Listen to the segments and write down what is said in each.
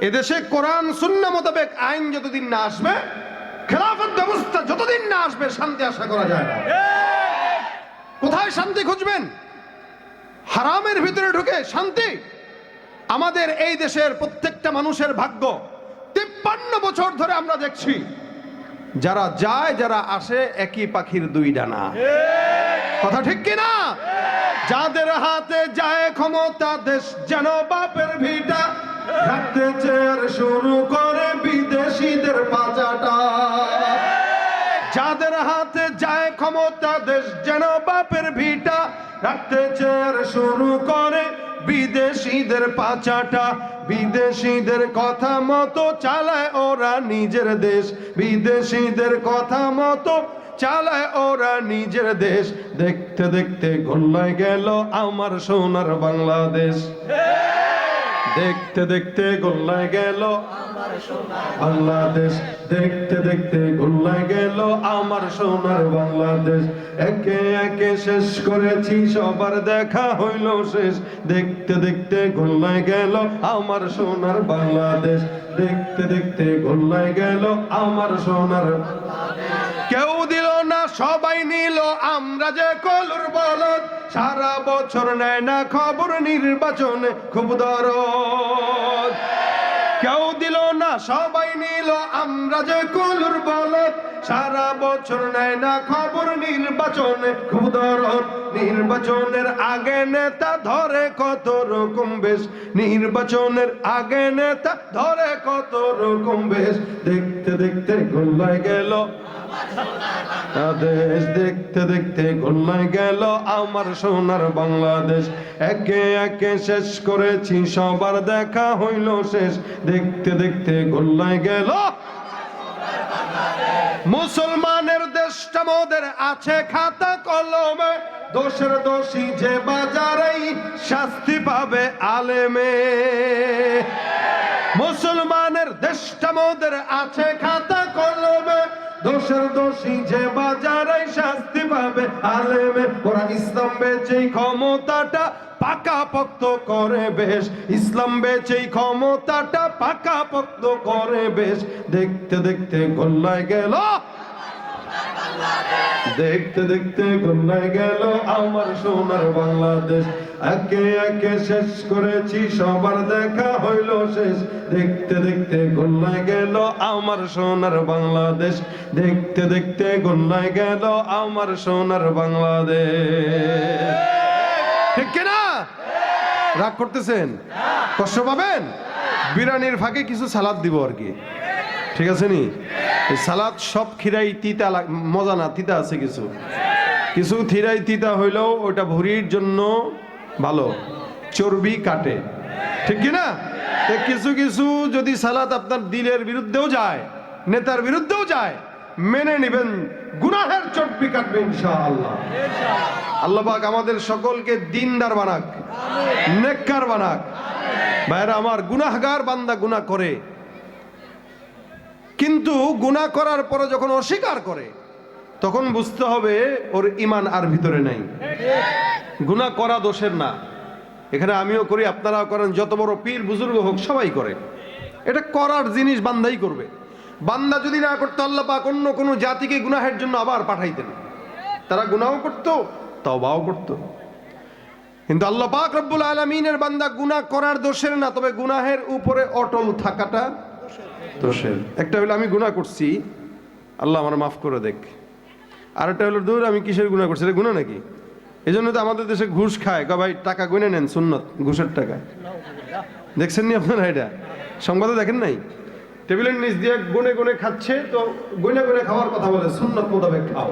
এদেশে কোরআন সুন্নাহ মোতাবেক আইন যতদিন না আসবে, খেলাফত ব্যবস্থা যতদিন না আসবে, শান্তি আশা করা যায় না। কোথায় শান্তি খুঁজবেন? হারামের ভিতরে ঢুকে শান্তি? আমাদের এই দেশের প্রত্যেকটা মানুষের ভাগ্য। 53 বছর ধরে আমরা দেখছি, যারা যায় যারা আসে একই পাখির দুই ডানা। কথা ঠিক কিনা? যাদের হাতে যায় ক্ষমতা, দেশ যেন বাপের ভিটা, রাখতে চেয়ার শুরু করে বিদেশিদের পাচাটা। যাদের হাতে যায় ক্ষমতা, দেশ যেন বাপের ভিটা, রাখতে চেয়ার শুরু করে বিদেশিদের পাচাটা। বিদেশিদের কথা মতো চালায় ওরা নিজের দেশ, বিদেশিদের কথা মতো চালায় ওরা নিজের দেশ। দেখতে দেখতে গোল্লায় গেল আমার সোনার বাংলাদেশ। দেখতে দেখতে গোল্লায় গেল আমার সোনার বাংলাদেশ। দেখতে দেখতে গোল্লায় গেল আমার সোনার বাংলাদেশ। একে একে শেষ করেছি, সবার দেখা হইল শেষ। দেখতে দেখতে গোল্লায় গেল আমার সোনার বাংলাদেশ। দেখতে দেখতে গোল্লায় গেল আমার সোনার বাংলাদেশ। কেউ দিল না, সবাই নিল, আমরা যে কলুর বলদ। সারা বছর নেয় না খবর, নির্বাচনে খুব দরদ। কেউ দিল না, সবাই নিল, আমরা যে কলুর বলদ। সারা বছর নেয় না খবর, নির্বাচনে খুব দরদ। নির্বাচনের আগে নেতা ধরে কত রকম বেশ, নির্বাচনের আগে নেতা ধরে কত রকম বেশ। দেখতে দেখতে গোল্লায় গেল দেশ। দেখতে দেখতে গোল্লায় গেল আমার সোনার বাংলাদেশ। একে একে শেষ করেছি, সবার দেখা হইল শেষ। দেখতে দেখতে গোল্লায় গেল মুসলমানের দেশটা মোদের আছে খাতা কলমে। দোষের দোষী যে বাজারেই শাস্তি পাবে আলেমে। মুসলমানের দেশটা মোদের আছে খাতা কলমে। দোষের দোষী যে বাজারে শাস্তি পাবে আলেমে। ওরা ইসলাম বেচেই ক্ষমতাটা পাকাপোক্ত করে বেশ। ইসলাম বেচেই ক্ষমতাটা পাকাপোক্ত করে বেশ। দেখতে দেখতে গোল্লায় গেল, দেখতে দেখতে গোল্লায় গেল আমার সোনার বাংলাদেশ। একে একে শেষ করেছি, সবার দেখা হইল শেষ। দেখতে দেখতে গোল্লায় গেল আমার সোনার বাংলাদেশ। দেখতে দেখতে গোল্লায় গেল আমার সোনার বাংলাদেশ। ঠিক কিনা? রাগ করতেছেন? কষ্ট পাবেন? বিরিয়ানির ফাঁকে কিছু সালাদ দিব আর কি, ঠিক আছে নি? সালাদ সব খিরাই তিতা, মজা না, তিতা আছে কিছু কিছু খিরাই তিতা হইলেও ওটা ভুঁড়ির জন্য ভালো, চর্বি কাটে, ঠিক কিনা? কিছু কিছু যদি সালাদ আপনার দিলের বিরুদ্ধেও যায়, নেতার বিরুদ্ধেও যায়, মেনে নিবেন, গুনাহের চর্বি কাটবে ইনশাআল্লাহ। আল্লাহ পাক আমাদের সকলকে দিনদার বানাক, নেককার বানাক। ভাইরা আমার, গুনাহগার বান্দা গুনাহ করে, কিন্তু গুনাহ করার পরে যখন অস্বীকার করে তখন বুঝতে হবে ওর ঈমান আর ভিতরে নাই। গুনাহ করা দোষের না, এখানে আমিও করি, আপনারাও করেন, যত বড় পীর বুজুর্গ হোক সবাই করে। এটা করার জিনিস বান্দাই করবে। বান্দা যদি না করতো আল্লাহ পাক অন্য কোনো জাতিকে গুনাহের জন্য আবার পাঠাইতেন, তারা গুনাহও করতো, তওবাও করতো। কিন্তু আল্লাহ পাক রব্বুল আলামিনের বান্দা গুনাহ করার দোষের না, তবে গুনাহের উপরে অটল থাকাটা দোষের। একটা হলো আমি গুনাহ করছি, আল্লাহ আমার মাফ করে দেখ। আর একটা হলো দূর আমি কিসের গুনাহ করছি, এটা গুনাহ নাকি? এই জন্য তো আমাদের দেশে ঘুষ খায়, ভাই টাকা গুনে নেন, সুন্নত ঘুষের টাকা। দেখছেন নি আপনারা? এটা সংবাদে দেখেন নাই? টেবিলের নিচ দিয়ে গুনে গুনে খাচ্ছে, তো গুনে গুনে খাওয়ার কথা বলে, সুন্নত মোতাবেক খাও।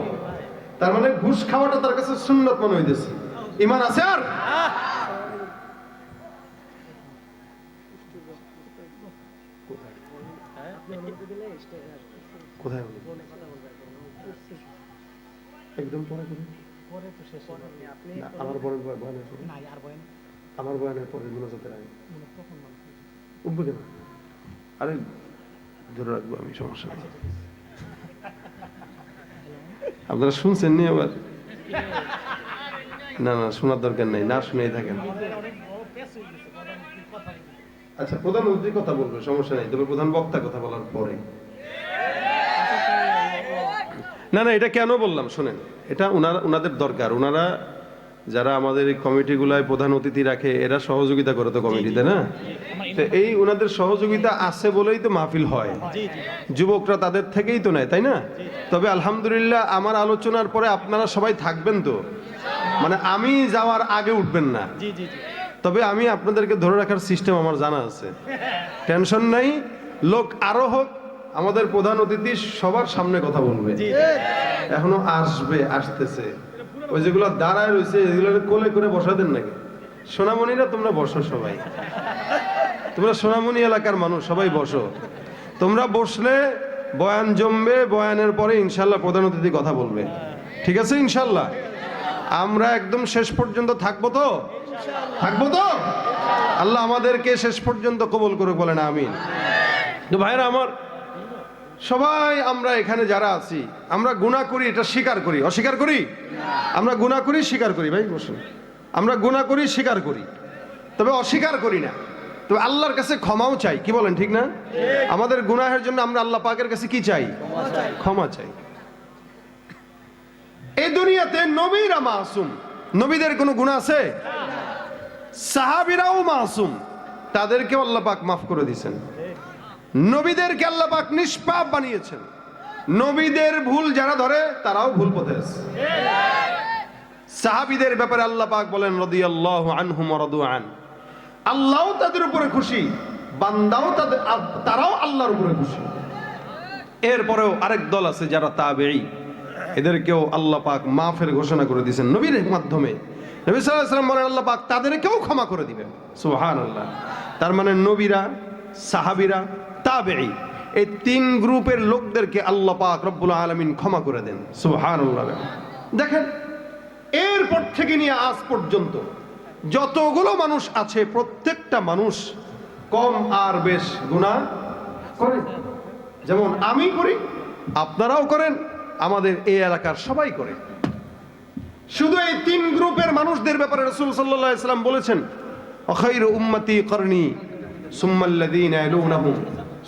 তার মানে ঘুষ খাওয়াটা তার কাছে সুন্নত মনে হইতেছে। ঈমান আছে আর? কোথায় একদম পরে আমার পরে আমার বয়ানের পরে মোনাজাতের আগে উঠবে কেন? আরে ধরে রাখবো আমি, সমস্যা নেই। আপনারা শুনছেন নি আবার? না না, শোনার দরকার নেই, না শুনেই থাকেন। আচ্ছা, প্রধান অতিথি কথা বলবে, সমস্যা নাই, তবে প্রধান বক্তা কথা বলার পরে। না না, এটা কেন বললাম শোনেন, এটা ওনাদের দরকার। ওনারা যারা আমাদের এই কমিটিগুলায় প্রধান অতিথি রাখে, এরা সহযোগিতা করে তো কমিটিতে, না? তো এই ওনাদের সহযোগিতা আছে বলেই তো মাহফিল হয়, যুবকরা তাদের থেকেই তো নেয়, তাই না? তবে আলহামদুলিল্লাহ আমার আলোচনার পরে আপনারা সবাই থাকবেন তো, মানে আমি যাওয়ার আগে উঠবেন না। তবে আমি আপনাদেরকে ধরে রাখার সিস্টেম আমার জানা আছে, টেনশন নাই। লোক আরো হোক, আমাদের প্রধান অতিথি সবার সামনে কথা বলবে, এখনো আসবে, আসতেছে। ওই যেগুলো দাঁড়ায় রয়েছে এগুলো কোলে করে বসা দেন নাকি? সোনামণিরা তোমরা বসো, সবাই তোমরা সোনামণি এলাকার মানুষ, সবাই বসো। তোমরা বসলে বয়ান জমবে, বয়ানের পরে ইনশাল্লাহ প্রধান অতিথি কথা বলবে, ঠিক আছে? ইনশাল্লাহ আমরা একদম শেষ পর্যন্ত থাকবো তো, থাকবো তো? আল্লাহ আমাদেরকে শেষ পর্যন্ত কবুল করে, বলেন আমিন। তো ভাইরা আমার, সবাই আমরা এখানে যারা আছি, আমরা গুনাহ করি, এটা স্বীকার করি, অস্বীকার করি? আমরা গুনাহ করি, স্বীকার করি। ভাই বসুন। আমরা গুনাহ করি, স্বীকার করি, তবে অস্বীকার করি না। তবে আল্লাহর কাছে ক্ষমাও চাই, কি বলেন, ঠিক না? আমাদের গুনাহের জন্য আমরা আল্লাহ পাকের কাছে কি চাই? ক্ষমা চাই। এই দুনিয়াতে নবীরা মাসুম, নবীদের কোনো গুনাহ আছে? সাহাবীরাও মাসুম, তাদেরকেও আল্লাহ পাক মাফ করে দিয়েছেন। নবীদেরকে আল্লাহ পাক নিষ্পাপ বানিয়েছেন। নবীদের ভুল যারা ধরে তারাও ভুল পথে আছে। সাহাবীদের ব্যাপারে আল্লাহ পাক বলেন রাদিয়াল্লাহু আনহুম ওয়া রাদু আন, আল্লাহও তাদের উপরে খুশি, বান্দাও তারাও আল্লাহর উপরে খুশি। এরপরেও আরেক দল আছে যারা তাবেঈ, এদেরকেও আল্লাহ পাক মাফের ঘোষণা করে দিয়েছেন নবীর মাধ্যমে। নবী সাল্লাল্লাহু আলাইহি ওয়াসাল্লাম বলেন আল্লাহ পাক তাদেরকেও ক্ষমা করে দিবেন। সুবহানাল্লাহ। তার মানে নবীরা, সাহাবীরা, তাবেঈ, এই তিন গ্রুপের লোকদেরকে আল্লাহ পাক রব্বুল আলামিন ক্ষমা করে দেন। সুবহানাল্লাহ। দেখেন, এরপর থেকে নিয়ে আজ পর্যন্ত যতগুলো মানুষ আছে, প্রত্যেকটা মানুষ কম আর বেশ গুনাহ করে। যেমন আমি করি, আপনারাও করেন, আমাদের এই এলাকার সবাই করে। শুধু এই তিন গ্রুপের মানুষদের ব্যাপারে রাসূল সাল্লাল্লাহু আলাইহি ওয়াসাল্লাম বলেছেন খায়রু উম্মতি করনি সুম্মাল্লাযীনা ইয়ালুনাহুম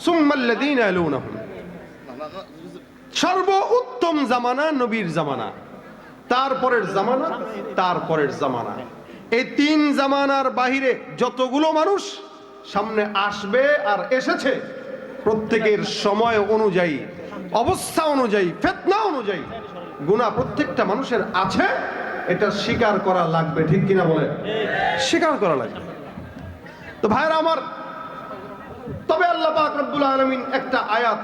সুম্মাল্লাযীনা ইয়ালুনাহুম, সর্বোত্তম জামানা নবীর জামানা, তারপরের জামানা, তারপরের জামানা। এই তিন জামানার বাহিরে যতগুলো মানুষ সামনে আসবে আর এসেছে, প্রত্যেকের সময় অনুযায়ী, অবস্থা অনুযায়ী, ফিতনা অনুযায়ী গুনাহ প্রত্যেকটা মানুষের আছে। এটা স্বীকার করা লাগবে, ঠিক কিনা বলেন? স্বীকার করা লাগবে। তো ভাইরা আমার, তবে আল্লাহ পাক রব্বুল আলামিন একটা আয়াত,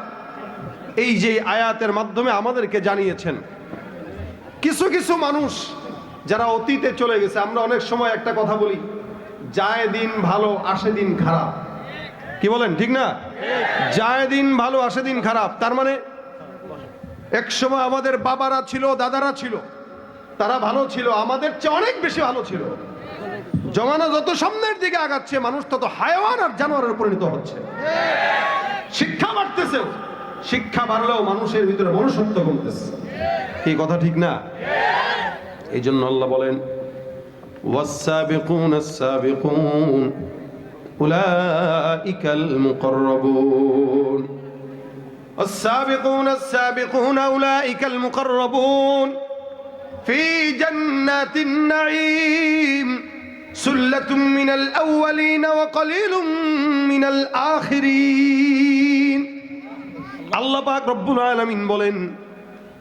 এই যে আয়াতের মাধ্যমে আমাদেরকে জানিয়েছেন কিছু কিছু মানুষ যারা অতীতে চলে গেছে। আমরা অনেক সময় একটা কথা বলি, যায় দিন ভালো আসে দিন খারাপ, কি বলেন, ঠিক না? যায় দিন ভালো আসে দিন খারাপ। তার মানে এক সময় আমাদের বাবারা ছিল, দাদারা ছিল, তারা ভালো ছিল, আমাদের চেয়ে অনেক বেশি ভালো ছিল। জমানা যত সামনের দিকে আগাচ্ছে, মানুষ তত হায়াওয়ান আর জানোয়ারের পরিণত হচ্ছে। শিক্ষা বাড়তেছে, শিক্ষা বাড়লেও মানুষের ভিতরে মনুষ্যত্ব কমতেছে। এই কথা ঠিক না? এই জন্য আল্লাহ বলেন ওয়াস-সাবিকুন আস-সাবিকুন উলাইকাল মুকাররাবুন, والسابقون السابقون أولئك المقربون في جنات النعيم سلة من الأولين وقليل من الآخرين। আল্লাহ পাক রব্বুল আলামিন বলেন,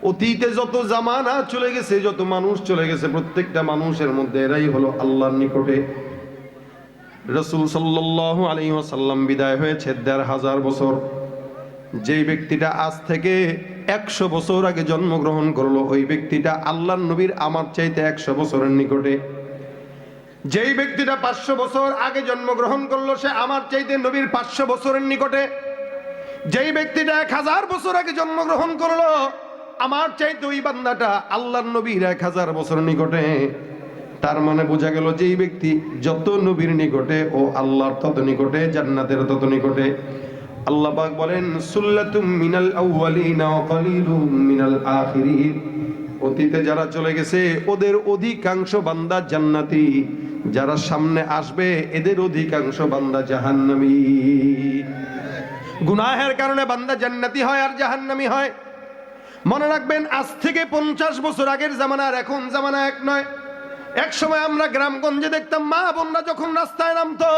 অতীতে যত জামানা চলে গেছে, যত মানুষ চলে গেছে, প্রত্যেকটা মানুষের মধ্যে এরাই হলো আল্লাহর নিকটে। রাসূল সাল্লাল্লাহু আলাইহি ওয়াসাল্লাম বিদায় হয়েছে ১৫০০ বছর। যেই ব্যক্তিটা আজ থেকে ১০০ বছর আগে জন্মগ্রহণ করলো, ওই ব্যক্তিটা আল্লাহর নবীর আমার চাইতে ১০০ বছরের নিকটে। যেই ব্যক্তিটা ৫০০ বছর আগে জন্মগ্রহণ করলো, সে আমার চাইতে নবীর ৫০০ বছরের নিকটে। যেই ব্যক্তিটা ১০০০ বছর আগে জন্মগ্রহণ করলো, আমার চাইতে ওই বান্দাটা আল্লাহর নবীর ১০০০ বছরের নিকটে। তার মানে বোঝা গেল, যেই ব্যক্তি যত নবীর নিকটে ও আল্লাহর তত নিকটে, জান্নাতের তত নিকটে। আল্লাহ পাক বলেন সুল্লাতুম মিনাল আউয়ালিনা ওয়া কালিলুম মিনাল আখিরিন, অতীতে যারা চলে গেছে ওদের অধিকাংশ বান্দা জান্নাতি, যারা সামনে আসবে এদের অধিকাংশ বান্দা জাহান্নামী। গুনাহের কারণে বান্দা জান্নাতি হয় আর জাহান্নামী হয়। মনে রাখবেন, আজ থেকে 50 বছর আগের জামানা আর এখন জামানা এক নয়। এক সময় আমরা গ্রামগঞ্জে দেখতাম মা বোনরা যখন রাস্তায় নামতো,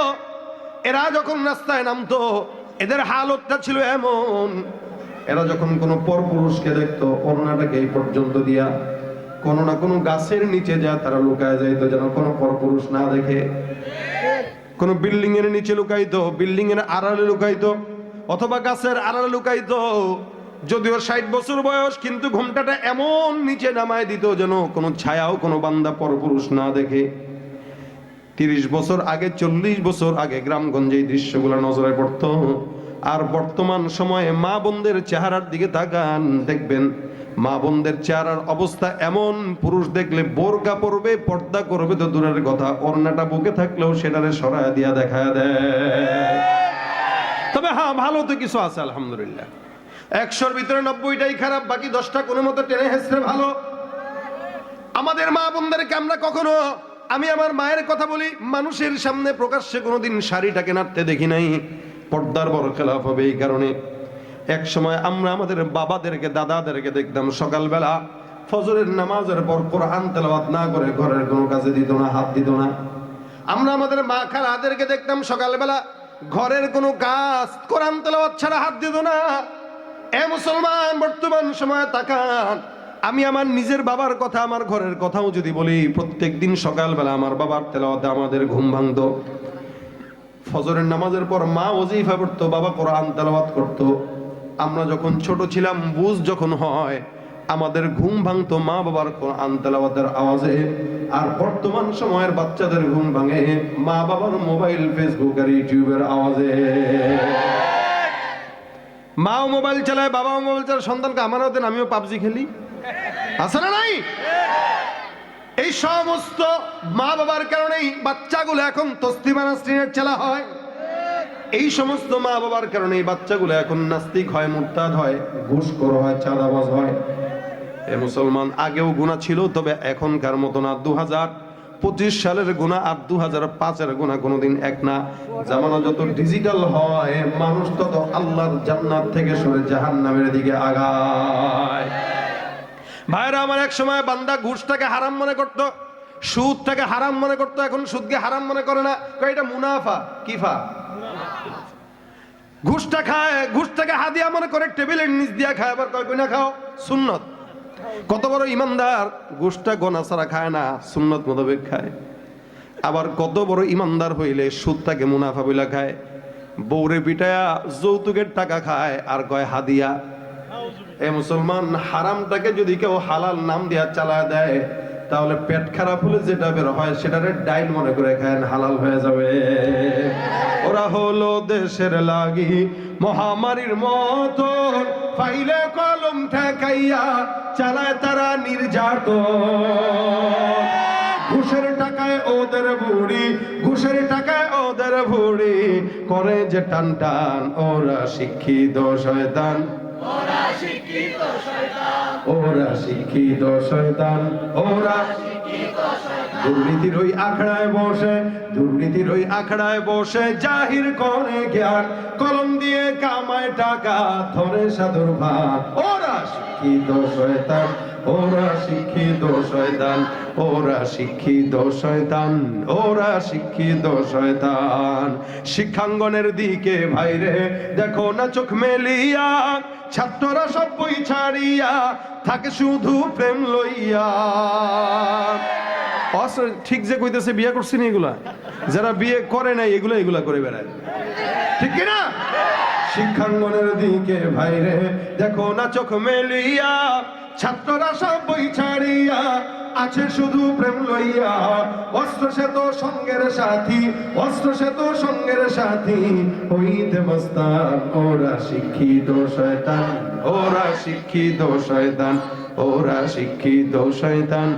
এরা যখন রাস্তায় নামতো এদের হালতটা ছিল এমন, এরা যখন কোনো পরপুরুষকে দেখতো ওড়নাটাকে এই পর্যন্ত দিয়া কোনো না কোনো গাছের নিচে যা তারা লুকায় যাইতো যেন কোনো পরপুরুষ না দেখে। কোনো বিল্ডিং এর নিচে লুকাইতো, বিল্ডিং এর আড়ালে লুকাইতো, অথবা গাছের আড়ালে লুকাইতো। যদিও 60 বছর বয়স, কিন্তু ঘোমটাটা এমন নিচে নামায় দিত যেন কোনো ছায়াও কোনো বান্দা পরপুরুষ না দেখে। 30 বছর আগে, 40 বছর আগে গ্রামগঞ্জে এই দৃশ্যগুলো নজরে পড়তো। আর বর্তমান সময়ে মা বোনদের চেহারার দিকে তাকান, দেখবেন মা বোনদের চেহারার অবস্থা এমন, পুরুষ দেখলে বোরকা পরবে, পর্দা করবে তো দূরের কথা, ওড়নাটা বুকে থাকলেও সেটারে সরায় দিয়া দেখায় দেয়। তবে হ্যাঁ, ভালো তো কিছু আছে আলহামদুলিল্লাহ। 100-র ভিতরে 90টাই খারাপ, বাকি 10টা কোনো মতো টেনে হেসড়ে ভালো। আমাদের মা বোনদেরকে আমরা কখনো, আমি আমার মায়ের কথা বলি, মানুষের সামনে প্রকাশ্যে কোনোদিন শাড়িটাকে নাড়তে দেখি নাই। পর্দার বড় খেলাফ হবে এই কারণে। এক সময় আমরা আমাদের বাবাদেরকে, দাদাদেরকে দেখতাম সকালবেলা ফজরের নামাজের পর কোরআন তেলাওয়াত না করে ঘরের কোনো কাজে দিত না, হাত দিত না। আমরা আমাদের মা খালাদেরকে দেখতাম সকালবেলা ঘরের কোনো কাজ কোরআন তেলাওয়াত ছাড়া হাত দিত না। এ মুসলমান, বর্তমান সময়ে তাকান, আমি আমার নিজের বাবার কথা, আমার ঘরের কথাও যদি বলি, প্রত্যেকদিন সকালবেলা আমার বাবার তেলাওয়াতে আমাদের ঘুম ভাঙতো। ফজরের নামাজের পর মা ওজিফা পড়তো, বাবা কোরআন তেলাওয়াত করতো। আমরা যখন ছোট ছিলাম, বুঝ যখন হয়, আমাদের ঘুম ভাঙতো মা বাবার কোরআন তেলাওয়াতের আওয়াজে। আর বর্তমান সময়ের বাচ্চাদের ঘুম ভাঙে মা বাবার মোবাইল, ফেসবুক আর ইউটিউবের আওয়াজে। মাও মোবাইল চালায়, বাবাও মোবাইল চালায়, সন্তানকে আমারও দেন, আমিও পাবজি খেলি, আছে না নাই? এই সমস্ত মা বাবার কারণেই বাচ্চাগুলো এখন তসলিমা নাসরিনের চেলা হয়। এই সমস্ত মা বাবার কারণে এই বাচ্চাগুলো এখন নাস্তিক হয়, মুরতাদ হয়, ঘুষখোর হয়, চাঁদাবাজ হয়। এ মুসলমান, আগেও গুনাহ ছিল, তবে এখনকার মতো না। 2025 সালের গুনাহ আর 2005-এর গুনাহ কোনোদিন এক না। জামানা যত ডিজিটাল হয়, মানুষ তত আল্লাহর জান্নাত থেকে সরে জাহান্নামের দিকে আগায়। ভাইরা আমার, এক সময় বান্দা ঘুষটাকে হারাম মনে করতো, সুদটাকে হারাম মনে করতো, এখন সুদকে হারাম মনে করে না, এটা মুনাফা। কিফা? ঘুষটা খায়, ঘুষটাকে হাদিয়া মনে করে, টেবিলের নিচ দিয়া খায়, আবার কয় না খাও সুন্নত। কত বড় ইমানদার, ঘুষটা গোনা ছাড়া খায় না, সুন্নত মোতাবেক খায়। আবার কত বড় ইমানদার হইলে সুদটাকে মুনাফা বইলা খায়। বউরে পিটায়া যৌতুকের টাকা খায় আর কয় হাদিয়া। এ মুসলমান, হারামটাকে যদি কেউ হালাল নাম দিয়া চালায় দেয়, তাহলে পেট খারাপ হলে যেটা বের হয় সেটারে ডাইল মনে করে খায়, হালাল হয়ে যাবে। ওরা হলো দেশের লাগি মহামারীর মতো, ফাইলে কলম ঠেকাইয়া চালায় তারা নির্যাতন। ঘুষের টাকায় ওদের বুড়ি, ঘুষের টাকায় ওদের বুড়ি করে যে টান টান। ওরা শিক্ষিত শয়তান, ওরা শিক্ষিত শয়তান, ওরা শিক্ষিত শয়তান, ওরা শিক্ষিত শয়তান। দুর্নীতির ওই আখড়ায় বসে, দুর্নীতির ওই আখড়ায় বসে জাহির করে জ্ঞান, কলম দিয়ে কামায় টাকা, ধরে সাধুর ভাত। ওরা শিক্ষিত শয়তান, ওরা শিক্ষিত শয়তান, ওরা শিক্ষিত শয়তান, ওরা শিক্ষিত শয়তান। শিক্ষাঙ্গনের দিকে ভাইরে দেখো না চোখ মেলিয়া, ছাত্ররা সব বই ছাড়িয়া থাকে শুধু প্রেম লইয়া। ঠিক যে কইতেছে, বিয়ে করছি না এগুলা, যারা বিয়ে করে নাই এগুলা এগুলা করে বেড়ায়, ঠিক কিনা? শিক্ষাঙ্গনের দিকে ভাইরে দেখো না চোখ মেলিয়া, ছাত্ররা সব বই ছাড়িয়া আছে শুধু প্রেম লইয়া। অস্ত্র সে তো সঙ্গের সাথী, অস্ত্র সে তো সঙ্গের সাথী, হইতে মস্তান। ওরা শিক্ষিত শয়তান, ওরা শিক্ষিত শয়তান, ওরা শিক্ষিত শয়তান,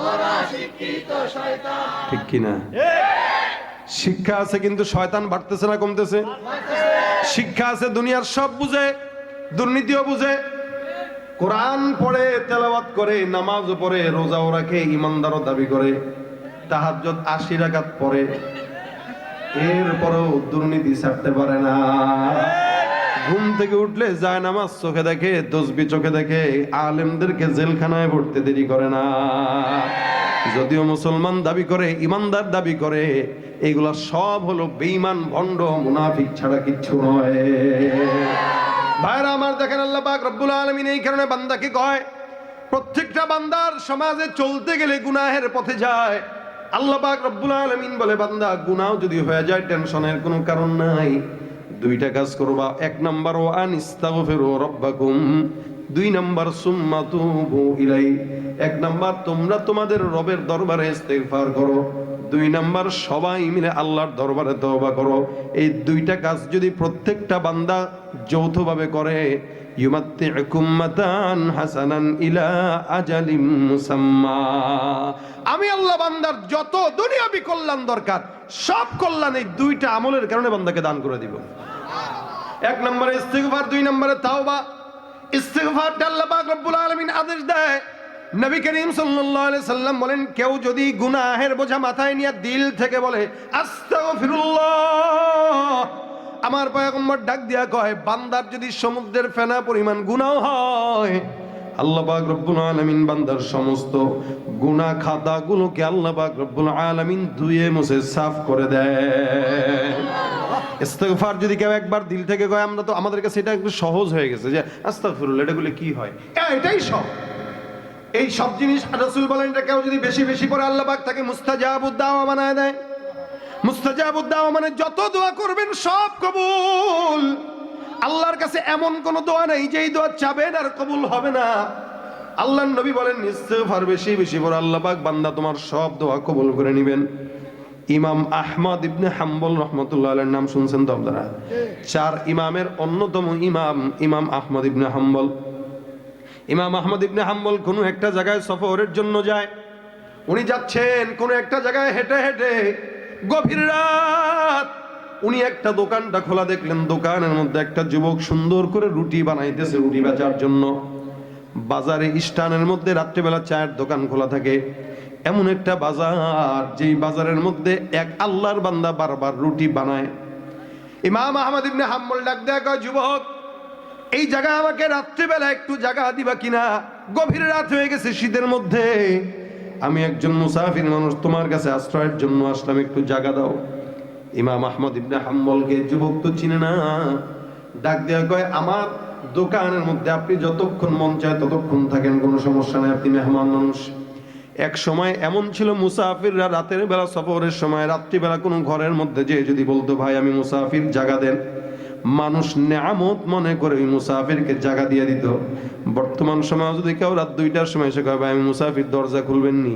ওরা শিক্ষিত শয়তান, ঠিক কিনা? শিক্ষা আছে কিন্তু শয়তান বাড়তেছে না কমতেছে? শিক্ষা আছে, দুনিয়ার সব বুঝে, দুর্নীতিও বুঝে, কোরআন পড়ে, তেলাওয়াত করে, নামাজ পড়ে, রোজাও রাখে, ইমানদারও দাবি করে, তাহাজ্জুদ 80 রাকাত পড়ে, এরপরও দুর্নীতি ছাড়তে পারে না। ঘুম থেকে উঠলে যায় নামাজ চোখে দেখে, তসবিহ চোখে দেখে, আলেমদেরকে জেলখানায় ভরতে দেরি করে না। যদিও মুসলমান দাবি করে, ইমানদার দাবি করে, এগুলা সব হলো বেঈমান, ভণ্ড, মুনাফিক ছাড়া কিচ্ছু নয়। ভাইরা আমার, দেখেন আল্লাহ পাক রব্বুল আলামিন এই কারণে বান্দাকে কয়, প্রত্যেকটা বান্দার সমাজে চলতে গেলে গুনাহের পথে যায়। আল্লাহ পাক রব্বুল আলামিন বলে, বান্দা গুনাহ যদি হয়ে যায় টেনশনের কোনো কারণ নাই, দুইটা কাজ করবা। 1 নাম্বার ওয়া আনিস্তাগফিরু রাব্বাকুম, 2 নাম্বার সুম্মা তুবু ইলাই। 1 নাম্বার তোমরা তোমাদের রবের দরবারে ইস্তিগফার করো, 2 নাম্বার সবাই মিলে আল্লাহর দরবারে তওবা করো। এই 2টা কাজ যদি প্রত্যেকটা বান্দা যৌথভাবে করে, ইউমাত্তিউকুম মাতান হাসানান ইলা আজালিম মুসাম্মা, আমি আল্লাহ বান্দার যত দুনিয়াবি কল্যাণ দরকার সব কল্যাণ এই 2টা আমলের কারণে বান্দাকে দান করে দিব। 1 নম্বরে ইস্তিগফার, 2 নম্বরে তাওবা। ইস্তিগফারটা আল্লাহ পাক রব্বুল আলামিন আদেশ দেয়। নবী করিম সাল্লাল্লাহু আলাইহি সাল্লাম বলেন, কেউ যদি গুনাহের বোঝা মাথায় নিয়ে দিল থেকে বলে আস্তাগফিরুল্লাহ, আমার পয়গম্বর ডাক দিয়া কয়, বান্দার যদি সমুদ্রের ফেনা পরিমাণ গুনাহ হয়, আল্লাহ পাক রব্বুল আলামিন বান্দার সমস্ত গুনাহ খাতাগুলোকে আল্লাহ পাক রব্বুল আলামিন ধুয়ে মুছে সাফ করে দেয়। ইস্তিগফার যদি কেউ একবার দিল থেকে কয়, আমরা তো আমাদের কাছে এটা একটু সহজ হয়ে গেছে যে আস্তাগফিরুল্লাহ, এটা বলে কি হয়, এটাই সব। এই সব জিনিস রাসূল বলেন, এটা কেউ যদি বেশি বেশি পড়ে আল্লাহ পাক তাকে মুস্তাজাবুদ দাওয়া বানায় দেয়। মুস্তাজাবুদ দাওয়া মানে যত দোয়া করবেন সব কবুল। আল্লাহর কাছে এমন কোন দোয়া নেই যেই দোয়া চাবেন আর কবুল হবে না। আল্লাহর নবী বলেন, ইস্তিগফার বেশি বেশি পড়ে আল্লাহ পাক বান্দা তোমার সব দোয়া কবুল করে নেবেন। ইমাম আহমদ ইবনে হাম্বল রাহমাতুল্লাহ আলাইহির নাম শুনছেন তো আপনারা? 4 ইমামের অন্যতম ইমাম ইমাম আহমদ ইবনে হাম্বল। ইমাম আহমদ ইবনে হাম্বল কোন একটা জায়গায় সফরের জন্য যায়। উনি যাচ্ছেন কোন একটা জায়গায় হেঁটে হেঁটে, গভীর রাত। উনি একটা দোকানটা খোলা দেখলেন, দোকানের মধ্যে একটা যুবক সুন্দর করে রুটি বানাইতেছে রুটি বেচার জন্য। বাজারে স্টানের মধ্যে রাত্রিবেলা চায়ের দোকান খোলা থাকে, এমন একটা বাজার যেই বাজারের মধ্যে এক আল্লাহর বান্দা বারবার রুটি বানায়। ইমাম আহমদ ইবনে হাম্বল ডাক দেয়া কয়, যুবক, এই জায়গা আমাকে রাত্রিবেলা একটু জায়গা দিবা কিনা? গভীর রাত হয়ে গেছে, শীতের মধ্যে, আমি একজন মুসাফির মানুষ, তোমার কাছে আশ্রয়ের জন্য আসলাম, একটু জায়গা দাও। ইমাম আহমদ ইবনে হাম্বলকে যুবক তো চিনে না, ডাক দেয়া কয়, আমার দোকানের মধ্যে আপনি যতক্ষণ মন চায় ততক্ষণ থাকেন, কোনো সমস্যা নেই, আপনি মেহমান মানুষ। এক সময় এমন ছিল, মুসাফিররা রাতের বেলা সফরের সময় রাত্রিবেলা কোনো ঘরের মধ্যে যে যদি বলতো, ভাই আমি মুসাফির, জায়গা দেন, মানুষ নেয়ামত মনে করে ওই মুসাফিরকে জায়গা দিয়ে দিত। বর্তমান সময় যদি কেউ রাত 2টার সময় এসে কয়, ভাই আমি মুসাফির, দরজা খুলবেন নি?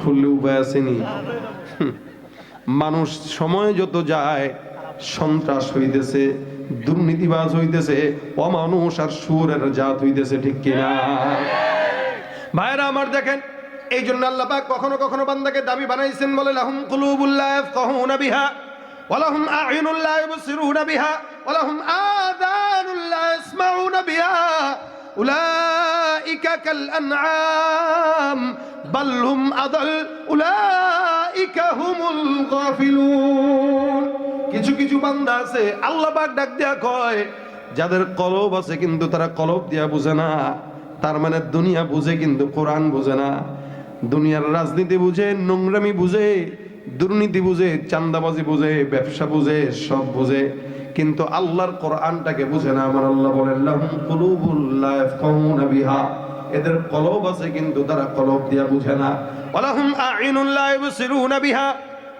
খুললে উপায় আসেনি। মানুষ সময় যত যায় সন্ত্রাস হইতেছে, দুর্নীতিবাজ হইতেছে, অমানুষ আর সুরের জাত হইতেছে, ঠিক কিনা? ভাইরা আমার, দেখেন, এই জন্য আল্লাহ পাক কখনো কখনো বান্দাকে দাবি বানাইছেন, বলে লাহুম কুলুবুল লা ইয়াফকাহুনা বিহা ওয়া লাহুম আ'য়ুনুন লা ইবসিরুনা বিহা ওয়া লাহুম আযানুন লা ইয়াসমাউনা বিহা উলাইকা কাল আনআম বাল হুম আদাল উলাইকা হুমুল গাফিলুন। কিছু কিছু বান্দা আছে আল্লাহ পাক ডাক দেয়া কয়, যাদের কলব আছে কিন্তু তারা কলব দিয়া বুঝে না। তার মানে দুনিয়া বুঝে কিন্তু কোরআন বুঝে না। দুনিয়ার রাজনীতি বুঝে, নোংরামি বুঝে, দুর্নীতি বুঝে, চাঁদাবাজি বুঝে, ব্যবসা বুঝে, সব বুঝে, কিন্তু আল্লাহর কোরআনটাকে বুঝে না। আমার আল্লাহ বলেন, লাহুম কুলুবুল লা ইয়াফকাহুনা বিহা, এদের কলব আছে কিন্তু তারা কলব দিয়া বুঝে না। ওয়ালাহুম আ'য়ুনুন লা ইবসিরুনা বিহা,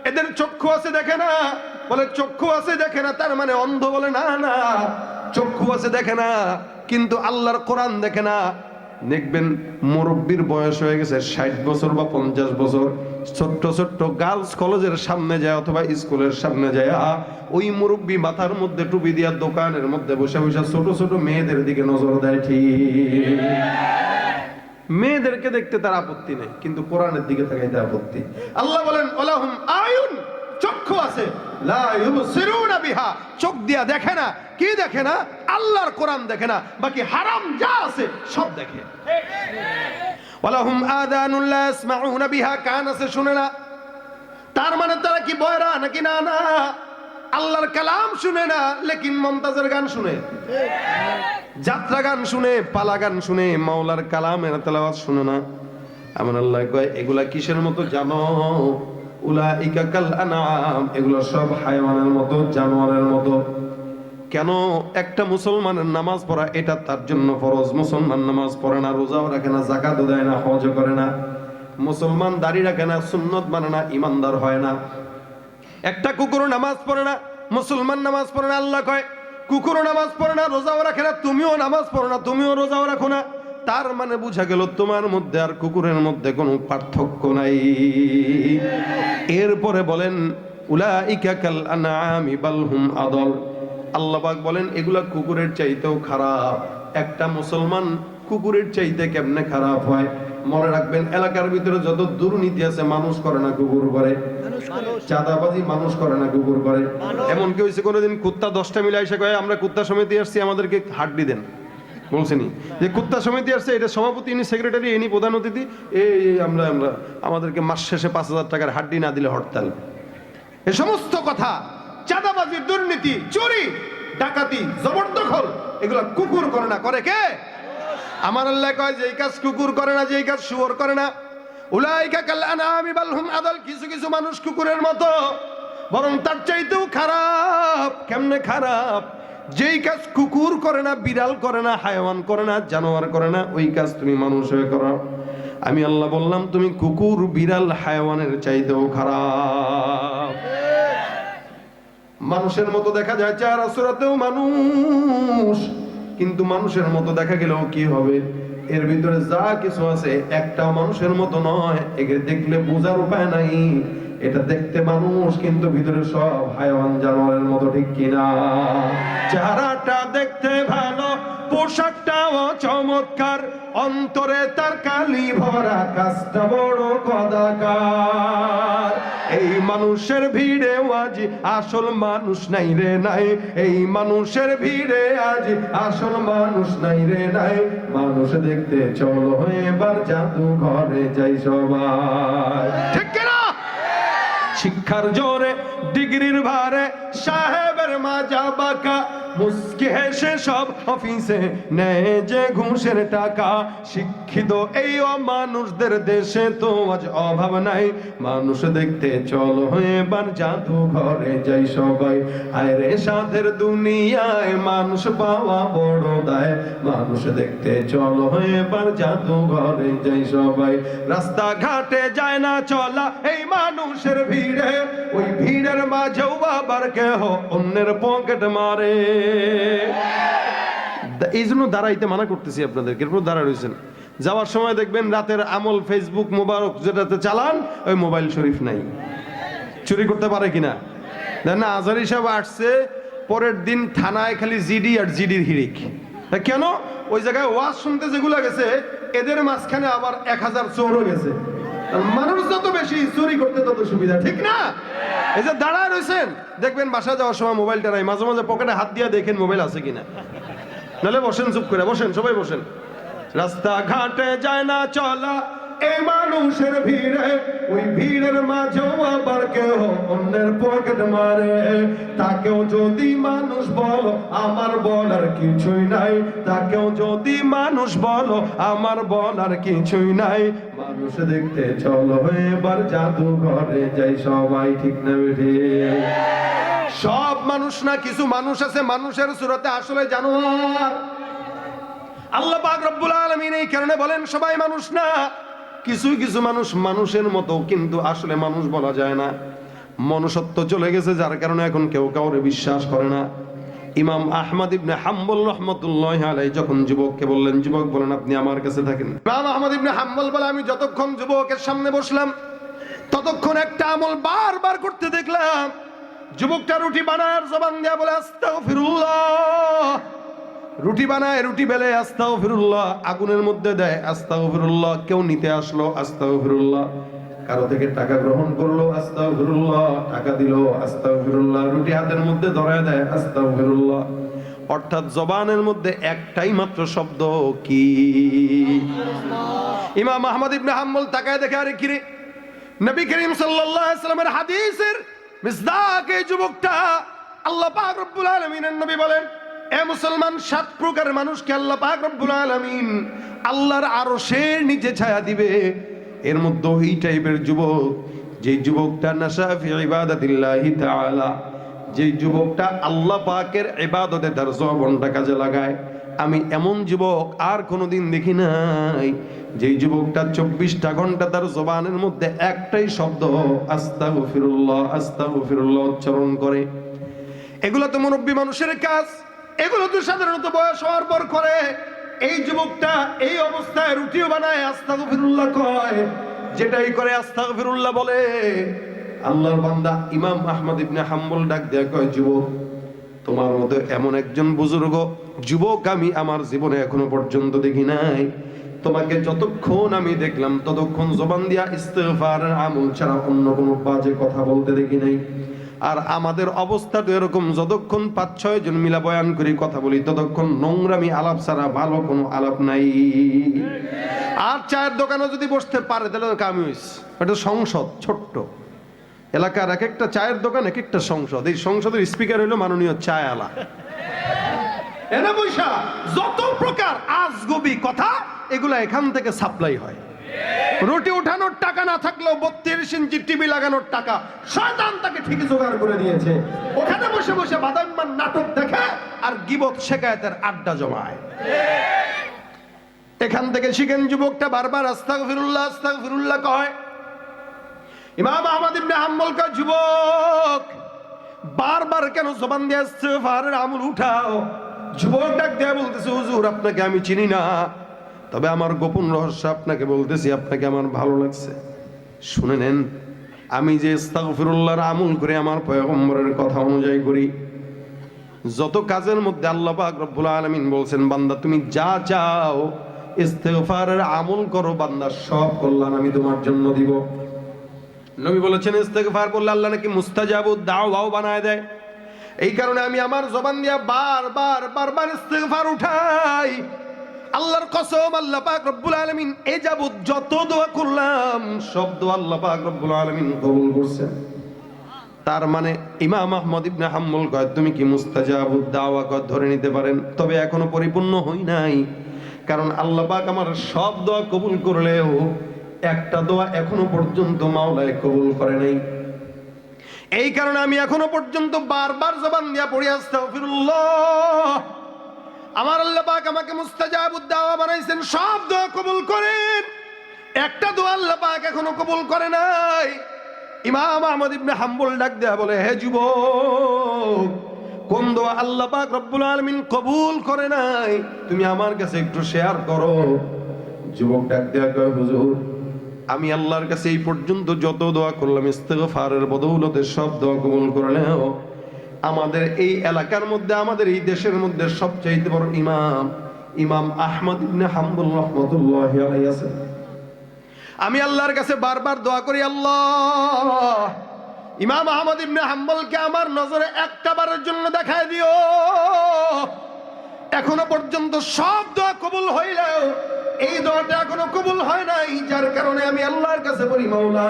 এদের চক্ষু আছে দেখে না। বলে চক্ষু আছে দেখে না, তার মানে অন্ধ? বলে না না, চক্ষু আছে দেখে না কিন্তু আল্লাহর কোরআন দেখে না। দেখবেন মুরব্বীর বয়স হয়ে গেছে 60 বছর বা 50 বছর, ছোট্ট ছোট্ট গার্লস কলেজের সামনে যায় অথবা স্কুলের সামনে যায়, ওই মুরব্বী মাথার মধ্যে টুপি দিয়া দোকানের মধ্যে বসে বসে ছোট ছোট মেয়েদের দিকে নজর দেয়। ঠিক, মেয়েদেরকে দেখতে তার আপত্তি নেই, কিন্তু কোরআনের দিকে তাকাইতে আপত্তি। আল্লাহ বলেন, ওয়ালাহুম আয়ুন চক্ষু আছে, লা ইউবসিরুনা বিহা, চোখ দিয়া দেখে না। কি দেখে না? আল্লাহর কোরআন দেখে না, বাকি হারাম যা আছে সব দেখে। ওয়ালাহুম আযানুন লা ইয়াসমাউনা বিহা, কান আছে শুনে না। তার মানে তারা কি বয়রা নাকি? না না, আল্লাহর কালাম শুনে না, লেকিন মমতাজের গান শুনে, যাত্রা গান শুনে, পালা গান শুনে, মাওলার কালামের তেলাওয়াত শুনে না। আমার আল্লাহ কয় এগুলা কিসের মতো জানো? উলাইকা কাল আনআম, এগুলো সব হায়াওয়ানের মতো, জানোয়ারের মতো। কেন? একটা মুসলমানের নামাজ পড়া এটা তার জন্য ফরজ। মুসলমান নামাজ পড়ে না, রোজাও রাখে না, যাকাতও দেয় না, হজও করে না। মুসলমান দাড়ি রাখে না, সুন্নত মানে না, ইমানদার হয় না। একটা কুকুরও নামাজ পড়ে না, মুসলমান নামাজ পড়ে না। আল্লাহ কয় কুকুরও নামাজ পড়ে না, রোজাও রাখে না, তুমিও নামাজ পড়ো না, তুমিও রোজাও রাখো না। তার মানে বুঝা গেল তোমার মধ্যে আর কুকুরের মধ্যে কোনো পার্থক্য নাই। এরপরে বলেন উলাইকা কাল আনআমি বাল হুম আদল। আল্লাহ পাক বলেন এগুলা কুকুরের চাইতেও খারাপ। একটা মুসলমান কুকুরের চাইতে কেমনে খারাপ হয়? মনে রাখবেন, এলাকার ভিতরে যত দুর্নীতি আছে মানুষ করে না, কুকুর করে। চাঁদাবাজি মানুষ করে না, কুকুর করে। এমন কি হয়েছে কোনোদিন কুত্তা 10টা মিলে এসে কয় আমরা কুত্তা সমিতি আসছি, আমাদেরকে হাড্ডি দেন? বলছেনি যে কুত্তা সমিতি আসছে, এটা সভাপতি, ইনি সেক্রেটারি, ইনি প্রধান অতিথি, এই আমরা আমাদেরকে মাস শেষে 5,000 টাকার হাড্ডি না দিলে হরতাল। এ সমস্ত কথা, চাঁদাবাজি, দুর্নীতি, চুরি, ডাকাতি, জবরদখল, এগুলা কুকুর করে না, করে কে? আমার আল্লাহ কয় যেই কাজ কুকুর করে না, যেই কাজ শুয়োর করে না, উলাইকা কাল আনআমি বাল হুম আদল। কিছু কিছু মানুষ কুকুরের মতো, বরং তার চাইতেও খারাপ। কেমনে খারাপ? যেই কাজ কুকুর করে না, বিড়াল করে না, হায়াওয়ান করে না, জানোয়ার করে না, ওই কাজ তুমি মানুষ হয়ে করো। আমি আল্লাহ বললাম তুমি কুকুর, বিড়াল, হায়াওয়ানের চাইতেও খারাপ। মানুষের মতো দেখা যায়, চেহারা সুরাতেও মানুষ, কিন্তু মানুষের মতো দেখা গেলেও কি হবে? এর ভিতরে যা কিছু আছে একটাও মানুষের মতো নয়। একে দেখলে বোঝার উপায় নাই এটা দেখতে মানুষ, কিন্তু ভিতরে সব হায়াওয়ান, জানোয়ারের মতো, ঠিক কিনা? চেহারাটা দেখতে ভালো, পোশাকটাও চমৎকার, অন্তরে তার কালি ভরা, কাজটা বড় কদাকার। এই মানুষের ভিড়ে আজ আসল মানুষ নাই রে নাই, এই মানুষের ভিড়ে আজ আসল মানুষ নাই রে নাই। মানুষ দেখতে চলো এবার জাদু ঘরে যাই সবাই, ঠিক কিনা? শিক্ষার জোরে, ডিগ্রির ভারে, সাহেবের মাজা বাঁকা, মুস্কি হেসে সব অফিসে নেয় যে ঘুষের টাকা। শিক্ষিত এই অমানুষদের দেশে তো আজ অভাব নাই। মানুষ দেখতে চলো এবার জাদু ঘরে যাই সবাই। আরে সাধের দুনিয়ায় মানুষ পাওয়া বড় দায়। মানুষ দেখতে চলো এবার জাদু ঘরে যাই সবাই। রাস্তাঘাটে যায় না চলা এই মানুষের ভিড়ে, ওই ভিড়ের মাঝেও আবার কেহ অন্যের পকেট মারে। এই জন্য দাঁড়াইতে মানা করতেছি আপনাদেরকে, এরপর দাঁড়া রয়েছেন। যাওয়ার সময় দেখবেন রাতের আমল ফেসবুক মোবারক যেটাতে চালান, ওই মোবাইল শরীফ নাই। চুরি করতে পারে কিনা? না, আজহারি সাহেব আসছে, পরের দিন থানায় খালি জিডি আর জিডির হিড়িক। কেন? ওই জায়গায় ওয়াজ শুনতে যেগুলো গেছে, এদের মাঝখানে আবার 1000 চোরও গেছে। মানুষ যত বেশি, চুরি করতে তত সুবিধা, ঠিক না? এই যে দাঁড়ায় রয়েছেন, দেখবেন বাসা যাওয়ার সময় মোবাইলটা নাই, মাঝে মাঝে পকেটে হাত দিয়ে দেখেন মোবাইল আছে কিনা। নাহলে বসেন চুপ করে, বসেন, সবাই বসেন। রাস্তাঘাটে যায় না চলা এই মানুষের ভিড়ে, ওই ভিড়ের মাঝেও আবার কেউ অন্যের পকেট মারে। তাকেও যদি মানুষ বলো আমার বলার কিছুই নাই, তাকেও যদি মানুষ বলো আমার বলার কিছুই নাই। মানুষ দেখতে চলো এবার জাদু ঘরে যাই সবাই, ঠিক না বেঠে? সব মানুষ না, কিছু মানুষ আছে মানুষের সুরতে আসলে জানোয়ার। আল্লাহ পাক রব্বুল আলামিন এই কারণে বলেন সবাই মানুষ না, কিছু কিছু মানুষ মানুষের মতো, কিন্তু আসলে মানুষ বলা যায় না। মনুষ্যত্ব চলে গেছে, যার কারণে এখন কেউ কাউরে বিশ্বাস করে না। ইমাম আহমদ ইবনে হাম্বল রাহমাতুল্লাহি আলাইহি যখন যুবককে বললেন, যুবক বলেন আপনি আমার কাছে থাকেন। ইমাম আহমদ ইবনে হাম্বল বলে আমি যতক্ষণ যুবকের সামনে বসলাম ততক্ষণ একটা আমল বারবার করতে দেখলাম। যুবকটা রুটি বানায় জবান দিয়ে বলে আস্তাগফিরুল্লাহ। রুটি বানায়, রুটি বেলে আস্তাগফিরুল্লাহ, আগুনের মধ্যে দেয় আস্তাগফিরুল্লাহ, কেউ নিতে আসলো আস্তাগফিরুল্লাহ। কারো থেকে টাকা গ্রহণ করলো আস্তাগফিরুল্লাহ, টাকা দিল আস্তাগফিরুল্লাহ, রুটি হাতের মধ্যে ধরায় দেয় আস্তাগফিরুল্লাহ। অর্থাৎ জবানের মধ্যে একটাই মাত্র শব্দ কি? ইমাম আহমদ ইবনে হাম্বল তাকায় দেখে, আরে কিরে, নবী করিম সাল্লাল্লাহু আলাইহি ওয়াসাল্লামের হাদিসের মিসদাক এই যুবকটা। আল্লাহ পাক রব্বুল আলামিনের নবী বলেন, এ মুসলমান, 7 প্রকার মানুষকে আল্লাহ পাক রব্বুল আলামিন আল্লাহর আরশের নিচে ছায়া দিবে। এর মধ্যে ওই টাইপের যুবক, যে যুবকটা নাশা ফি ইবাদাতিল্লাহি তাআলা, যে যুবকটা আল্লাহ পাকের ইবাদতে তার যৌবনটা কাজে লাগায়। আমি এমন যুবক আর কোনোদিন দেখি নাই যে যুবকটা 24টা ঘন্টা তার জবানের মধ্যে একটাই শব্দ আস্তাগফিরুল্লাহ আস্তাগফিরুল্লাহ উচ্চারণ করে। এগুলো তো মুরব্বী মানুষের কাজ, এগুলো তো সাধারণত বয়স হওয়ার পর করে। এই যুবকটা এই অবস্থায় রুটিও বানায় আস্তাগফিরুল্লাহ কয়, যেটাই করে আস্তাগফিরুল্লাহ বলে। আল্লাহর বান্দা ইমাম আহমদ ইবনে হাম্বল ডাক দেয়া কয়, যুবক, তোমার মতো এমন একজন বুজুর্গ যুবক আমি আমার জীবনে এখনো পর্যন্ত দেখি নাই। তোমাকে যতক্ষণ আমি দেখলাম ততক্ষণ জবান দিয়া ইস্তিগফারের আমল ছাড়া অন্য কোনো বাজে কথা বলতে দেখি নাই। আর আমাদের অবস্থা তো এরকম, যতক্ষণ 5-6 জন মিলা বয়ান করি কথা বলি ততক্ষণ নোংরামি আলাপ ছাড়া ভালো কোনো আলাপ নাই। আর চায়ের দোকানে যদি বসতে পারে তাহলে কামি হইছে। এটা সংসদ, ছোট্ট এলাকার এক একটা চায়ের দোকান, এক একটা সংসদ। এই সংসদের স্পিকার হইলো মাননীয় চায়ওয়ালা। এনে বৈশা যত প্রকার আজগবি কথা এগুলা এখান থেকে সাপ্লাই হয়। রুটি উঠানোর টাকা না থাকলেও 32 ইঞ্চি টিভি লাগানোর টাকা শয়তান তাকে ঠিকই জোগাড় করে দিয়েছে। ওখানে বসে বসে বাদামমান নাটক দেখে আর গীবত শিকায়েতের আড্ডা জমায়। এখান থেকে শিখেন যুবকটা বারবার আস্তাগফিরুল্লাহ আস্তাগফিরুল্লাহ কয়। ইমাম আহমদ ইবনে হাম্বল কয়, যুবক, বারবার কেন জবান দিয়ে ইস্তিগফারের আমল উঠাও? যুবক ডাক দিয়ে বলতেছে, হুজুর, আপনাকে আমি চিনি না, তবে আমার গোপন রহস্য আপনাকে বলতেছি, আপনাকে আমার ভালো লাগছে, শুনে নেন। আমি যে ইস্তিগফারুল্লাহর আমল করে আমার পয়গম্বরের কথা অনুযায়ী করি, যত কাজের মধ্যে আল্লাহ পাক রব্বুল আলামিন বলছেন, বান্দা তুমি যা চাও ইস্তিগফারের আমল করো, বান্দা সব কল্যাণ আমি তোমার জন্য দিব। নবী বলেছেন ইস্তিগফার করলে আল্লাহ নাকি মুস্তাজাবুদ দাওয়াও বানায় দেয়। এই কারণে আমি আমার জবান দিয়া বারবার ইস্তিগফার উঠাই। আল্লাহর কসম, আল্লাহ পাক রব্বুল আলামিন এই যাবত যত দোয়া করলাম সব দোয়া আল্লাহ পাক রব্বুল আলামিন কবুল করছেন। তার মানে ইমাম আহমদ ইবনে হাম্বল কয়, তুমি কি মুস্তাজাবুদ দাওয়া ধরে নিতে পারেন? তবে এখনো পরিপূর্ণ হই নাই, কারণ আল্লাহ পাক আমার সব দোয়া কবুল করলেও একটা দোয়া এখনো পর্যন্ত মাওলায় কবুল করে নাই। এই কারণে আমি এখনো পর্যন্ত বারবার জবান দিয়া পড়ি আস্তাগফিরুল্লাহ। আমার আল্লাহ পাক আমাকে মুস্তাজাবুদ দাওয়া বানাইছেন, সব দোয়া কবুল করেন। একটা দোয়া আল্লাহ পাক এখনো কবুল করে নাই। ইমাম আহমদ ইবনে হাম্বল ডাক দেয়া বলে, হে যুবক, কোন দোয়া আল্লাহ পাক রব্বুল আলামিন কবুল করে নাই তুমি আমার কাছে একটু শেয়ার করো। যুবক ডাক দেয়া কয়, হুজুর, আমি আল্লাহর কাছে এই পর্যন্ত যত দোয়া করলাম ইস্তিগফারের বদৌলতে সব দোয়া কবুল করলেও আমাদের এই এলাকার মধ্যে, আমাদের এই দেশের মধ্যে সবচেয়ে বড় ইমাম আহমদ ইবনে হাম্বল রাহমাতুল্লাহি আলাইহি আছে। আমি আল্লাহর কাছে বারবার দোয়া করি, আল্লাহ, ইমাম আহমদ ইবনে হাম্বলকে আমার নজরে একটা বারের জন্য দেখায় দিও। এখনো পর্যন্ত সব দোয়া কবুল হইলেও এই দোয়াটা এখনো কবুল হয় নাই, যার কারণে আমি আল্লাহর কাছে বলি, মাওলা,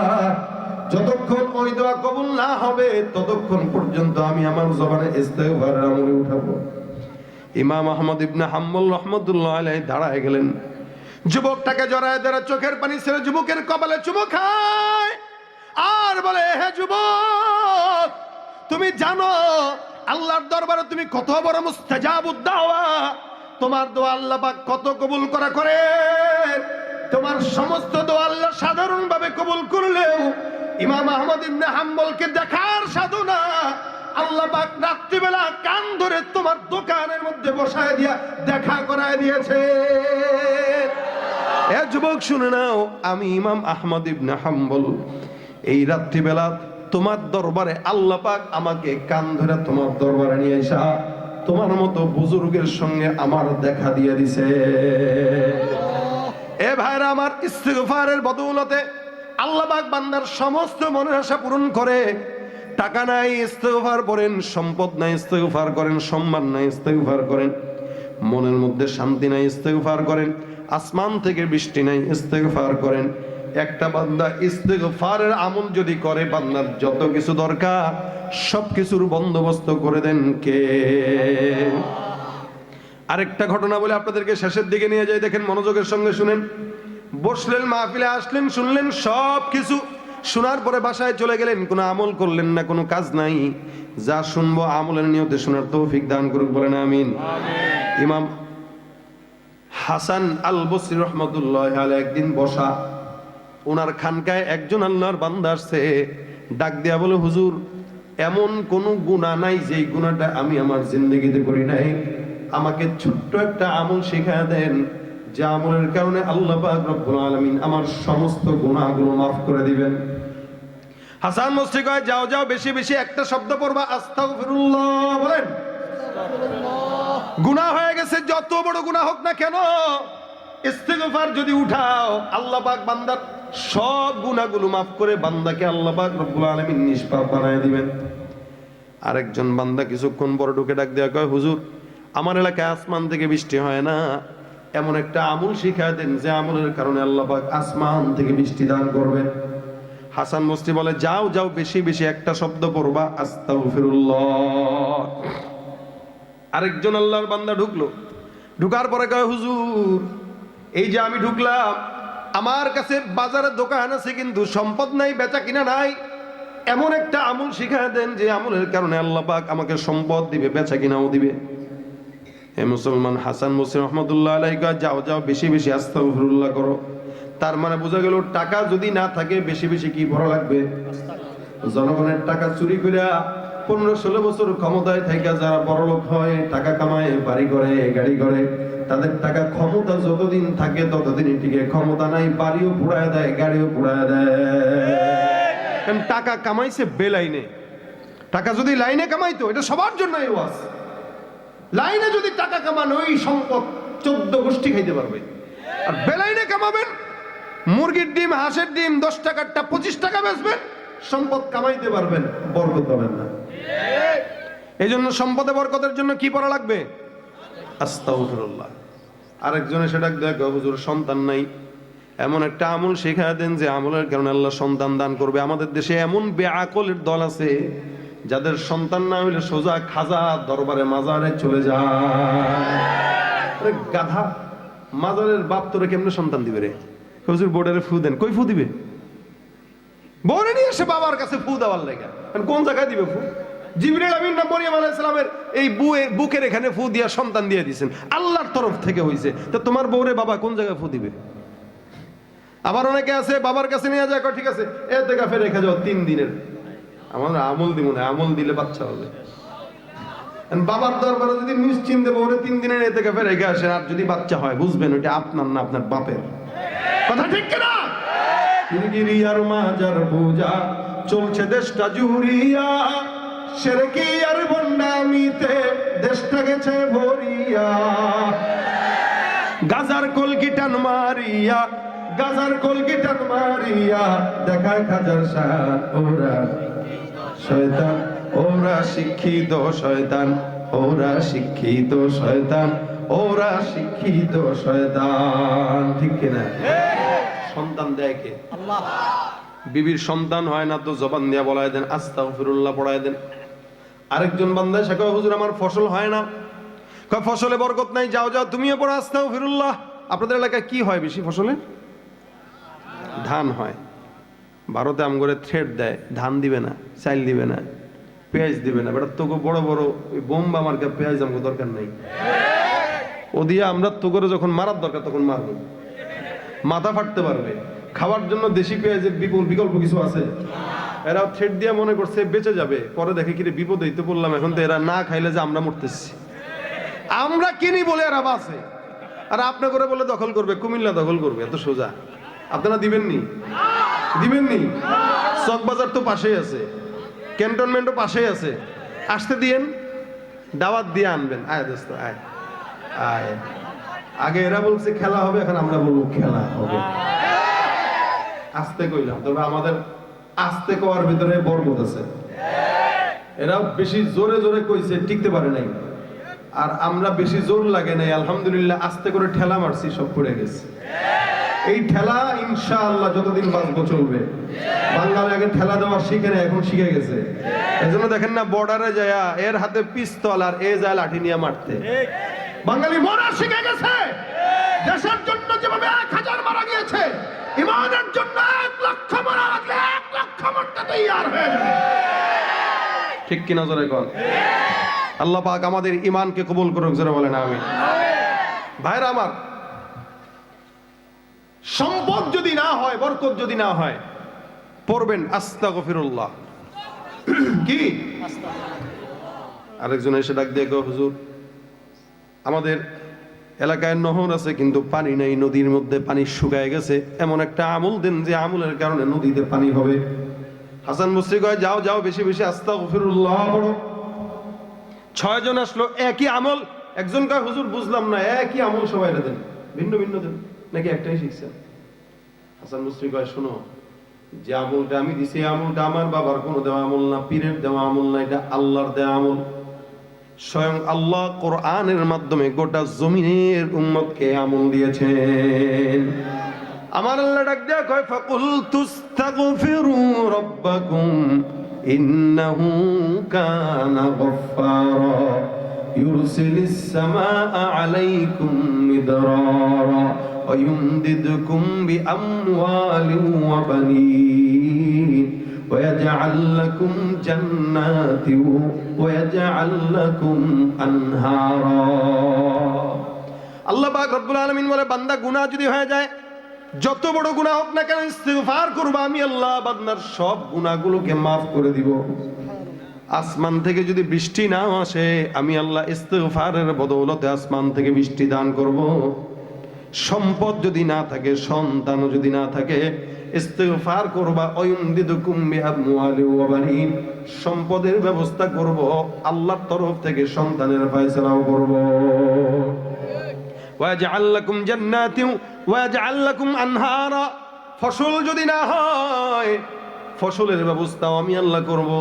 যতক্ষণ ওই দোয়া কবুল না হবে ততক্ষণ পর্যন্ত আমি আমার জবানে ইস্তিগফারের আমলে উঠাবো। ইমাম আহমদ ইবনে হাম্বল রাহমাতুল্লাহি আলাইহি দাঁড়ায় গেলেন। যুবকটাকে জড়ায় ধরে চোখের পানি ছেড়ে যুবকের কপালে চুমু খায় আর বলে, হে যুবক, তুমি জানো আল্লাহর দরবারে তুমি কত বড় মুস্তাজাবুদ দাওয়া। তোমার দোয়া আল্লাহ পাক কত কবুল করে। তোমার সমস্ত দোয়া আল্লাহ সাধারণভাবে কবুল করলেও ইমাম আহমদ ইবনে হাম্বলকে দেখার সাধনা আল্লাহ পাক রাত্রিবেলা কান ধরে তোমার দোকানের মধ্যে বসায় দিয়া দেখা করায় দিয়েছে। এ যুবক, শুনে নাও, আমি ইমাম আহমদ ইবনে হাম্বল এই রাত্রিবেলা তোমার দরবারে আল্লাহ পাক আমাকে কান ধরে তোমার দরবারে নিয়ে আসা তোমার মতো বুজুর্গের সঙ্গে আমার দেখা দিয়ে দিছে। এ ভাইরা আমার, ইস্তিগফারের বদৌলতে আল্লাহ পাক বান্দার সমস্ত মনের আশা পূরণ করে। টাকা নাই ইস্তেগফার করেন, সম্পদ নাই ইস্তেগফার করেন, সম্মান নাই ইস্তেগফার করেন, মনের মধ্যে শান্তি নাই ইস্তেগফার করেন, আসমান থেকে বৃষ্টি নাই ইস্তেগফার করেন। একটা বান্দা ইস্তেগফারের আমল যদি করে, বান্দার যত কিছু দরকার সব কিছুর বন্দোবস্ত করে দেন কে? আরেকটা ঘটনা বলে আপনাদেরকে শেষের দিকে নিয়ে যাই, দেখেন মনোযোগের সঙ্গে শুনেন। বসলেন, মাহফিলে আসলেন, শুনলেন সব কিছু, শোনার পরে বাসায় চলে গেলেন, কোনো আমল করলেন না, কোনো কাজ নাই। যা শুনবো আমলের নিয়তে শোনার তৌফিক দান করুক, বলেন আমিন। ইমাম হাসান আল বসরি রহমতুল্লাহ আলাইহি একদিন বসা, ওনার খানকায় একজন আল্লাহর বান্দা আসছে, ডাক দিয়া বলে, হুজুর এমন কোন গুনাহ নাই যে গুনাহটা আমি আমার জিন্দেগিতে করি নাই, আমাকে ছোট্ট একটা আমল শিখায় দেন, যে আমলের কারণে আল্লাহ পাক রব্বুল আলামিন আমার সমস্ত গুনাহগুলো মাফ করে দিবেন। হাসান বসরি কয়, যাও যাও, বেশি বেশি একটা শব্দ পড়বা, আস্তাগফিরুল্লাহ বলেন। গুনাহ হয়ে গেছে, যত বড় গুনাহ হোক না কেন, ইস্তেগফার যদি উঠাও, আল্লাহ পাক বান্দার সব গুনাহগুলো মাফ করে বান্দাকে আল্লাহ পাক রব্বুল আলামিন নিষ্পাপ বানায় দিবেন। আরেকজন বান্দা কিছুক্ষণ পর ঢুকে ডাক দেয়া কয়, হুজুর আমার এলাকায় আসমান থেকে বৃষ্টি হয় না, এমন একটা আমল শিখায় দেন যে আমলের কারণে আল্লাহ পাক আসমান থেকে বৃষ্টি দান করবেন। হাসান বসরি বলে, যাও যাও, বেশি বেশি একটা শব্দ পড়বা, আস্তাগফিরুল্লাহ। আরেকজন আল্লাহর বান্দা ঢুকলো, ঢুকার পরে কয়, হুজুর এই যে আমি ঢুকলাম, আমার কাছে বাজারে দোকান আছে কিন্তু সম্পদ নাই, বেচা কিনা নাই, এমন একটা আমল শিখায় দেন যে আমলের কারণে আল্লাহ পাক আমাকে সম্পদ দিবে, বেচা কিনাও দিবে। হে মুসলমান, হাসান বসরি রহমতুল্লাহ আলাইহি কয়, যাও যাও, বেশি বেশি আস্তাগফিরুল্লাহ করো। তার মানে বোঝা গেল, টাকা যদি না থাকে বেশি বেশি কি পড়া লাগবে? জনগণের টাকা চুরি করে 15-16 বছর ক্ষমতায় থেকে যারা বড়লোক হয়, টাকা কামায়, বাড়ি করে, গাড়ি করে, তাদের টাকা ক্ষমতা যতদিন থাকে ততদিনই টিকে। ক্ষমতা নাই, বাড়িও পুড়ায় দেয়, গাড়িও পুড়ায় দেয়। কারণ টাকা কামাইছে বেলাইনে। টাকা যদি লাইনে কামাইতো, এটা সবার জন্যই ওয়াজ। লাইনে যদি টাকা কামান, ওই সম্পদ 14 গোষ্ঠী খাইতে পারবে। আর বেলাইনে কামাবেন, মুরগির ডিম, হাঁসের ডিম 10 টাকারটা 25 টাকা বেচবেন, সম্পদ কামাইতে পারবেন, বরকত পাবেন না। এই জন্য সম্পদে বরকতের জন্য কি পড়া লাগবে? আস্তাগফিরুল্লাহ। আরেকজনে সেটা দেখো, হুজুর সন্তান নাই, এমন একটা আমল শেখায় দেন যে আমলের কারণে আল্লাহ সন্তান দান করবে। আমাদের দেশে এমন বেআকলের দল আছে, যাদের সন্তান না হইলে সোজা খাজা দরবারে মাজারে চলে যায়। গাধা, মাজারের বাপ তোরে কেমনে সন্তান দিবে রে? হুজুর বোর্ডের ফু দেন। কই ফু দিবে? বউরে নিয়ে এসে বাবার কাছে ফু দেওয়ার লাগে। কোন জায়গায় দিবে ফু? জিবরিল আমিন না মরিয়ম আলাইহিস সালামের এই বুকের এখানে ফু দিয়া সন্তান দিয়ে দিয়েছেন, আল্লাহর তরফ থেকে হইছে। তো তোমার বউরে বাবা কোন জায়গায় ফু দিবে? আবার অনেকে আছে বাবার কাছে নিয়ে যায়, ঠিক আছে এতেকাফে রেখে যাও 3 দিনের, আমার আমল দিব না, আমল দিলে বাচ্চা হবে। বাবার দরবারে যদি নিশ্চিন্তে বউরে 3 দিনের এতেকাফে রেখে আসেন, আর যদি বাচ্চা হয়, বুঝবেন ওইটা আপনার না, আপনার বাপের। কথা ঠিক কিনা? গিরিয়ার মাজার পূজা চলছে দেশটা জুড়িয়া, শিরকি আর বন্ডামিতে দেশটা গেছে ভরিয়া। গাজার কলকিটান মারিয়া, গাজার কলকিটান মারিয়া, দেখায় খাজার শান। ওরা শয়তান, ওরা শিক্ষিত শয়তান, ওরা শিক্ষিত শয়তান, ওরা শিক্ষিত শয়তান। ঠিক কিনা? সন্তান দেয় কে? আল্লাহ। বিবির সন্তান হয় না তো জবান দিয়া বলায় দেন, আস্তাগফিরুল্লাহ পড়ায় দেন। আরেকজন বান্দা সে কয়, হুজুর আমার ফসল হয় না। কয় ফসলে বরকত নাই, যাও যাও তুমিও পড়ো আস্তাগফিরুল্লাহ। আপনাদের এলাকায় কি হয় বেশি ফসলে? ধান হয়। ভারতে আমগরে থ্রেড দেয়, ধান দিবে না, চাল দিবে না, পেঁয়াজ দিবে না। বেটা তোকে বড় বড় বোম্বা মার্কা পেঁয়াজ আমগো দরকার নাই, ও দিয়ে আমরা তোকে যখন মারার দরকার তখন মারবো, মাথা ফাটতে পারবে। খাওয়ার জন্য দেশি পেঁয়াজের বিকল্প কিছু আছে? এরা থ্রেড দিয়ে মনে করছে বেঁচে যাবে, পরে দেখে কিরে বিপদেই তো পড়লাম। এখন তো এরা না খাইলে যে আমরা মরতেছি, আমরা কিনি বলে এরা বাঁচে, আর আপনি করে বলে দখল করবে, কুমিল্লা দখল করবে। এত সোজা? আপনারা দিবেননি? দিবেননি? চকবাজার তো পাশেই আছে, ক্যান্টনমেন্টও পাশেই আছে, আসতে দিয়েন, দাওয়াত দিয়ে আনবেন। আয় দোস্ত আয় আয়। আগে এরা বলছে খেলা হবে, এখন আমরা বলবো খেলা হবে। আস্তে কইলাম, তবে আমাদের আস্তে কোয়ার ভিতরে বরকত আছে। এরা বেশি জোরে জোরে কইছে, টিকতে পারে নাই। আর আমরা বেশি জোর লাগে নাই, আলহামদুলিল্লাহ আস্তে করে ঠেলা মারছি, সব পড়ে গেছে। এই ঠেলা ইনশাআল্লাহ যতদিন বাঁচবো চলবে। বাঙালি আগে ঠেলা দেওয়া শিখে না, এখন শিখে গেছে। এজন্য দেখেন না, বর্ডারে যায় এর হাতে পিস্তল আর এ যায় লাঠি নিয়ে মারতে। বাঙালি মরা শিখে গেছে। দেশের জন্য যেভাবে 1000 মারা গিয়েছে, ইমানের জন্য 1 লক্ষ মারা লাগলে 1 লক্ষ মরতে তৈয়ার হয়ে যাবে। ঠিক কি না জোরে কোন? আল্লাহ পাক আমাদের ঈমানকে কবুল করুক, জোরে বলেন আমিন। ভাইরা আমার, সম্পদ যদি না হয়, বরকত যদি না হয়, পড়বেন আস্তাগফিরুল্লাহ। কি আরেকজন এসে ডাক দিয়ে গো, হুজুর আমাদের এলাকায় নহর আছে কিন্তু পানি নাই, নদীর মধ্যে পানি শুকায় গেছে, এমন একটা আমল দেন যে আমলের কারণে নদীতে পানি হবে। হাসান বসরি কয়, যাও যাও বেশি বেশি আস্তাগফিরুল্লাহ পড়ো। 6 জন আসলো, একই আমল। একজন কয়, হুজুর বুঝলাম না, একই আমল সবাই দেন, ভিন্ন ভিন্ন দেন নাকি একটাই শিখছেন? হাসান বসরি কয়, শোনো, যে আমলটা আমি দিছি, আমলটা আমার বাবার কোনো দেওয়া আমল না, পীরের দেওয়া আমল না, এটা আল্লাহর দেওয়া আমল। স্বয়ং আল্লাহ কোরআনের মাধ্যমে গোটা জমিনের উম্মতকে আমল দিয়েছেন। আমার আল্লাহ ডাক দেয়া কয়, ফাকুল তুস্তাগফিরু রাব্বাকুম ইন্নাহু কানা গফফারা ইউরসিলিস সামাআ আলাইকুম মিদরারা ওয়া ইউমদিদকুম বিআমওয়ালিন ওয়া বানীন ويجعل لكم جنات ويجعل لكم أنهارا। আল্লাহ পাক রব্বুল আলামিন বলে, বান্দা গুনাহ যদি হয়ে যায়, যত বড় গুনাহ হোক না কেন, ইস্তিগফার করবা, আমি আল্লাহ বান্দার সব গুনাহগুলোকে maaf করে দিব। আসমান থেকে যদি বৃষ্টি না আসে, আমি আল্লাহ ইস্তিগফারের বদৌলতে আসমান থেকে বৃষ্টি দান করব। সম্পদ যদি না থাকে, সন্তান যদি না থাকে, ইস্তিগফার করবা, ওয়ায়ুমদিদুকুম বিআমওয়ালিন ওয়া বানিন, সম্পদের ব্যবস্থা করব, আল্লাহর তরফ থেকে সন্তানের ফয়সালাও করব। ওয়াজআল লাকুম জান্নাতিন ওয়াজআল লাকুম আনহারা, ফসল যদি না হয়, ফসলের ব্যবস্থাও আমি আল্লাহ করব।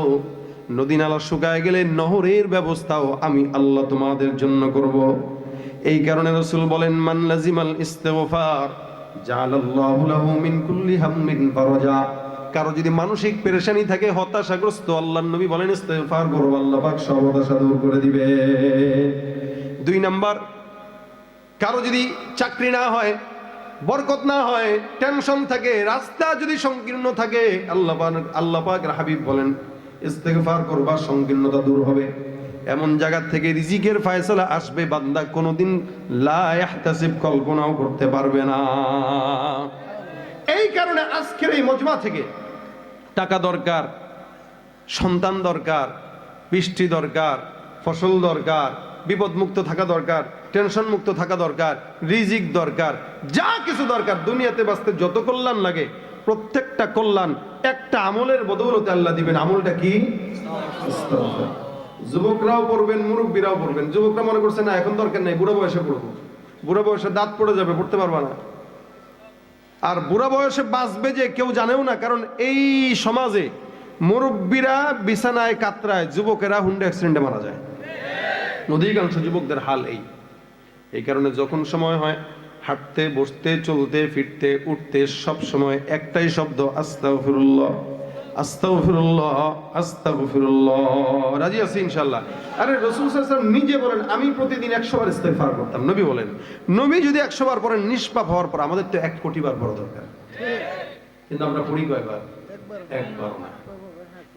নদী নালা শুকায় গেলে নহরের ব্যবস্থাও আমি আল্লাহ তোমাদের জন্য করব। এই কারণে রাসূল বলেন, মান লাজিমাল ইস্তিগফার জাআলাল্লাহু লাহু মিন কুল্লি হাম্মিন ফারাজা। কারো যদি মানসিক পেরেশানি থাকে, হতাশাগ্রস্ত, আল্লাহর নবী বলেন ইস্তিগফার করো, আল্লাহ পাক সব হতাশা দূর করে দিবে। 2 নাম্বার, কারো যদি চাকরি না হয়, বরকত না হয়, টেনশন থাকে, রাস্তা যদি সংকীর্ণ থাকে, আল্লাহ পাকের হাবিব বলেন ইস্তিগফার করবা, সংকীর্ণতা দূর হবে। এমন জায়গা থেকে রিজিকের ফয়সালা আসবে, বান্দা কোনোদিন লা ইহতাসিব, কল্পনাও করতে পারবে না। এই কারণে আজকের এই মজমা থেকে টাকা দরকার, সন্তান দরকার, বৃষ্টি দরকার, ফসল দরকার, বিপদ মুক্ত থাকা দরকার, টেনশন মুক্ত থাকা দরকার, রিজিক দরকার, যা কিছু দরকার, দুনিয়াতে বাঁচতে যত কল্যাণ লাগে, প্রত্যেকটা কল্যাণ একটা আমলের বদৌলতে আল্লাহ দিবেন। আমলটা কি? ইস্তিগফার। যুবকরাও পড়বেন, মুরব্বীরাও পড়বেন। যুবকরা মনে করছে না এখন দরকার নেই, বুড়া বয়সে পড়বো। বুড়া বয়সে দাঁত পড়ে যাবে, পড়তে পারবা না। আর বুড়া বয়সে বাঁচবে যে কেউ জানেও না, কারণ এই সমাজে মুরব্বীরা বিছানায় কাতরায়, যুবকেরা হুন্ডা অ্যাক্সিডেন্টে মারা যায়। অধিকাংশ যুবকদের হাল এই কারণে যখন সময় হয়, হাঁটতে, বসতে, চলতে, ফিরতে, উঠতে, সব সময় একটাই শব্দ, আস্তাগফিরুল্লাহ, আস্তাগফিরুল্লাহ, আস্তাগফিরুল্লাহ। রাজি আছি ইনশাআল্লাহ? আরে রাসূল সাল্লাল্লাহু আলাইহি ওয়াসাল্লাম নিজে বলেন, আমি প্রতিদিন 100 বার ইস্তিগফার করতাম। নবী বলেন, নবী যদি 100 বার পড়েন, নিষ্পাপ হওয়ার পর আমাদের তো 1 কোটি বার পড়া দরকার, কিন্তু আমরা পড়ি কয়বার? একবার না।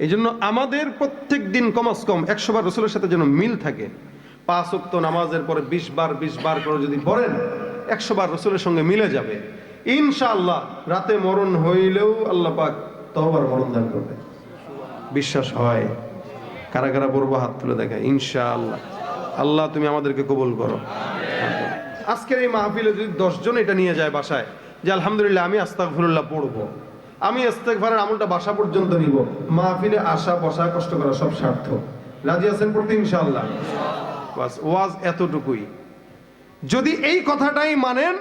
এই জন্য আমাদের প্রত্যেক দিন কমস কম 100 বার রাসূলের সাথে যেন মিল থাকে। 5 ওয়াক্ত নামাজের পরে 20 বার করে যদি পড়েন, 100 বার রাসূলের সঙ্গে মিলে যাবে ইনশাআল্লাহ। রাতে মরণ হইলেও আল্লাহ পাক তওবার মরণ দান করবে, বিশ্বাস হয়? কারা কারা পড়বো হাত তুলে দেখায় ইনশাআল্লাহ। আল্লাহ তুমি আমাদেরকে কবুল করো। আজকের এই মাহফিলে যদি 10 জন এটা নিয়ে যায় বাসায়, যে আলহামদুলিল্লাহ আমি আস্তাগফিরুল্লাহ পড়বো, আমি ইস্তিগফারের আমলটা বাসা পর্যন্ত নিব, মাহফিলে আসা বসা কষ্ট করা সব সার্থক। রাজি আছেন পড়তে ইনশাআল্লাহ? বাস, ওয়াজ এতটুকুই। যদি এই কথাটাই মানেন,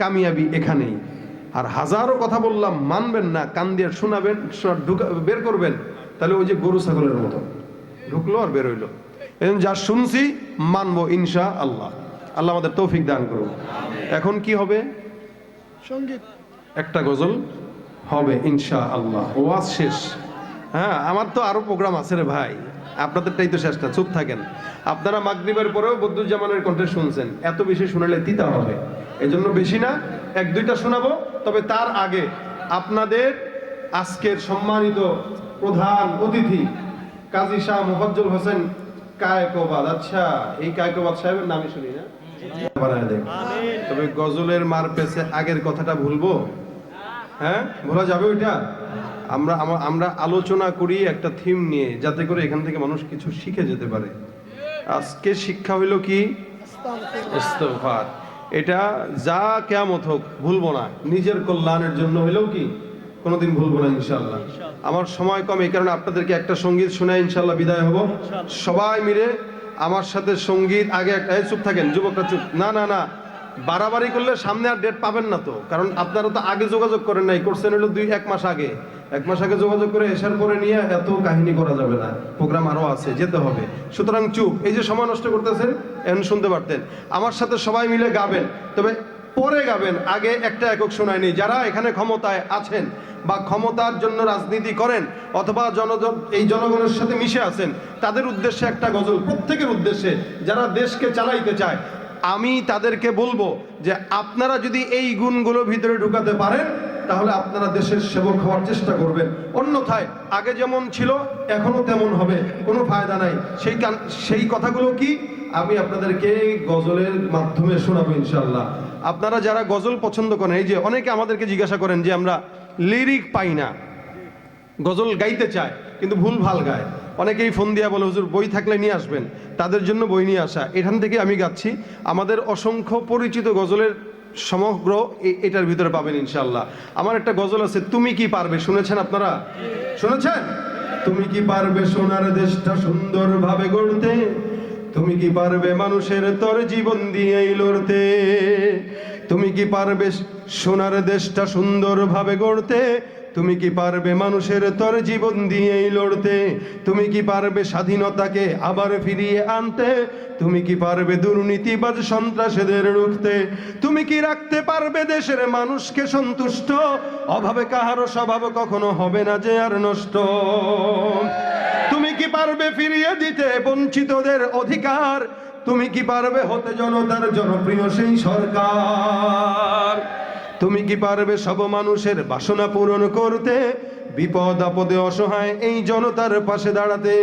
কামিয়াবি এখানেই। আর হাজারো কথা বললাম, মানবেন না, কান দিয়ে শোনাবেন, বের করবেন, তাহলে ওই যে গরু ছাগলের মতো ঢুকলো আর বের হইলো। এখন যা শুনছি মানবো ইনশা আল্লাহ। আল্লাহ আমাদের তৌফিক দান করুন। এখন কি হবে? সঙ্গীত, একটা গজল হবে ইনশা আল্লাহ। ওয়াজ শেষ। হ্যাঁ, আমার তো আরো প্রোগ্রাম আছে রে ভাই, আপনাদেরটাই তো শেষটা। চুপ থাকেন আপনারা। মাগরিবের পরেও বদরুজ্জামানের কণ্ঠে শুনছেন, এত বেশি শুনালে তিতা হবে, এজন্য বেশি না, এক দুইটা শোনাবো। তবে তার আগে আপনাদের আজকের সম্মানিত প্রধান অতিথি কাজী শাহ মুফাজ্জল হোসেন কায়কোবাদ। আচ্ছা, এই কায়কোবাদ সাহেবের নামই শুনি না? তবে গজলের মার পেছে আগের কথাটা ভুলবো? হ্যাঁ, ভোলা যাবে ওইটা? আমরা আলোচনা করি একটা থিম নিয়ে, যাতে করে এখান থেকে মানুষ কিছু শিখে যেতে পারে। আজকে শিক্ষা হইল কি? ইস্তিগফার। এটা যা কিয়ামত হোক ভুলবো না, নিজের কল্যাণের জন্য হইলেও কি কোনোদিন ভুলবো না ইনশাআল্লাহ। আমার সময় কম, এই কারণে আপনাদেরকে একটা সঙ্গীত শোনায় ইনশাআল্লাহ বিদায় হব। সবাই মিলে আমার সাথে সঙ্গীত। আগে একটা, চুপ থাকেন যুবকরা, চুপ। না না না, বাড়াবাড়ি করলে সামনে আর ডেট পাবেন না তো, কারণ আপনারা তো আগে যোগাযোগ করেন নাই, করছেন হলো 1 মাস আগে। 1 মাস আগে যোগাযোগ করে এসার পরে নিয়ে এত কাহিনী করা যাবে না, প্রোগ্রাম আরো আছে, যেতে হবে। সুতরাং চুপ, এই যে সময় নষ্ট করতেছেন, এখন শুনতে পারতেন। আমার সাথে সবাই মিলে গাবেন, তবে পরে গাবেন, আগে একটা একক শোনায়নি। যারা এখানে ক্ষমতায় আছেন বা ক্ষমতার জন্য রাজনীতি করেন অথবা এই জনগণের সাথে মিশে আছেন, তাদের উদ্দেশ্যে একটা গজল, প্রত্যেকের উদ্দেশ্যে যারা দেশকে চালাইতে চায়। আমি তাদেরকে বলবো যে আপনারা যদি এই গুণগুলো ভিতরে ঢুকাতে পারেন, তাহলে আপনারা দেশের সেবক হওয়ার চেষ্টা করবেন। অন্যথায় আগে যেমন ছিল এখনো তেমন হবে, কোনো ফায়দা নাই। সেই কথাগুলো কি আমি আপনাদেরকে গজলের মাধ্যমে শোনাবো ইনশাআল্লাহ। আপনারা যারা গজল পছন্দ করেন, এই যে অনেকে আমাদেরকে জিজ্ঞাসা করেন যে আমরা লিরিক পাই না, গজল গাইতে চায় কিন্তু ভুল ভাল গায়। অনেকেই ফোন দিয়া বলে হুজুর বই থাকলে নিয়ে আসবেন, তাদের জন্য বই নিয়ে আসা। এখান থেকে আমি গাচ্ছি আমাদের অসংখ্য পরিচিত গজলের সমগ্র এটার ভিতরে পাবেন ইনশাআল্লাহ। আমার একটা গজল আছে, তুমি কি পারবে, শুনেছেন আপনারা? শুনেছেন? তুমি কি পারবে সোনার দেশটা সুন্দরভাবে গড়তে, তুমি কি পারবে মানুষের তোর জীবন দিয়ে লড়তে, তুমি কি পারবে সোনার দেশটা সুন্দরভাবে গড়তে, তুমি কি পারবে মানুষের তোর জীবন দিয়েই লড়তে, তুমি কি পারবে স্বাধীনতাকে আবার ফিরিয়ে আনতে, তুমি কি পারবে দুর্নীতিবাজ সন্ত্রাসীদের রুখতে, তুমি কি রাখতে পারবে দেশের মানুষকে সন্তুষ্ট, অভাবে কাহারও স্বভাব কখনো হবে না যে আর নষ্ট, তুমি কি পারবে ফিরিয়ে দিতে বঞ্চিতদের অধিকার, তুমি কি পারবে হতে জনতার জনপ্রিয় সেই সরকার, তুমি কি পারবে সব মানুষের বাসনা পূরণ করতে, বিপদ আপদে অসহায় এই জনতার পাশে দাঁড়াতে,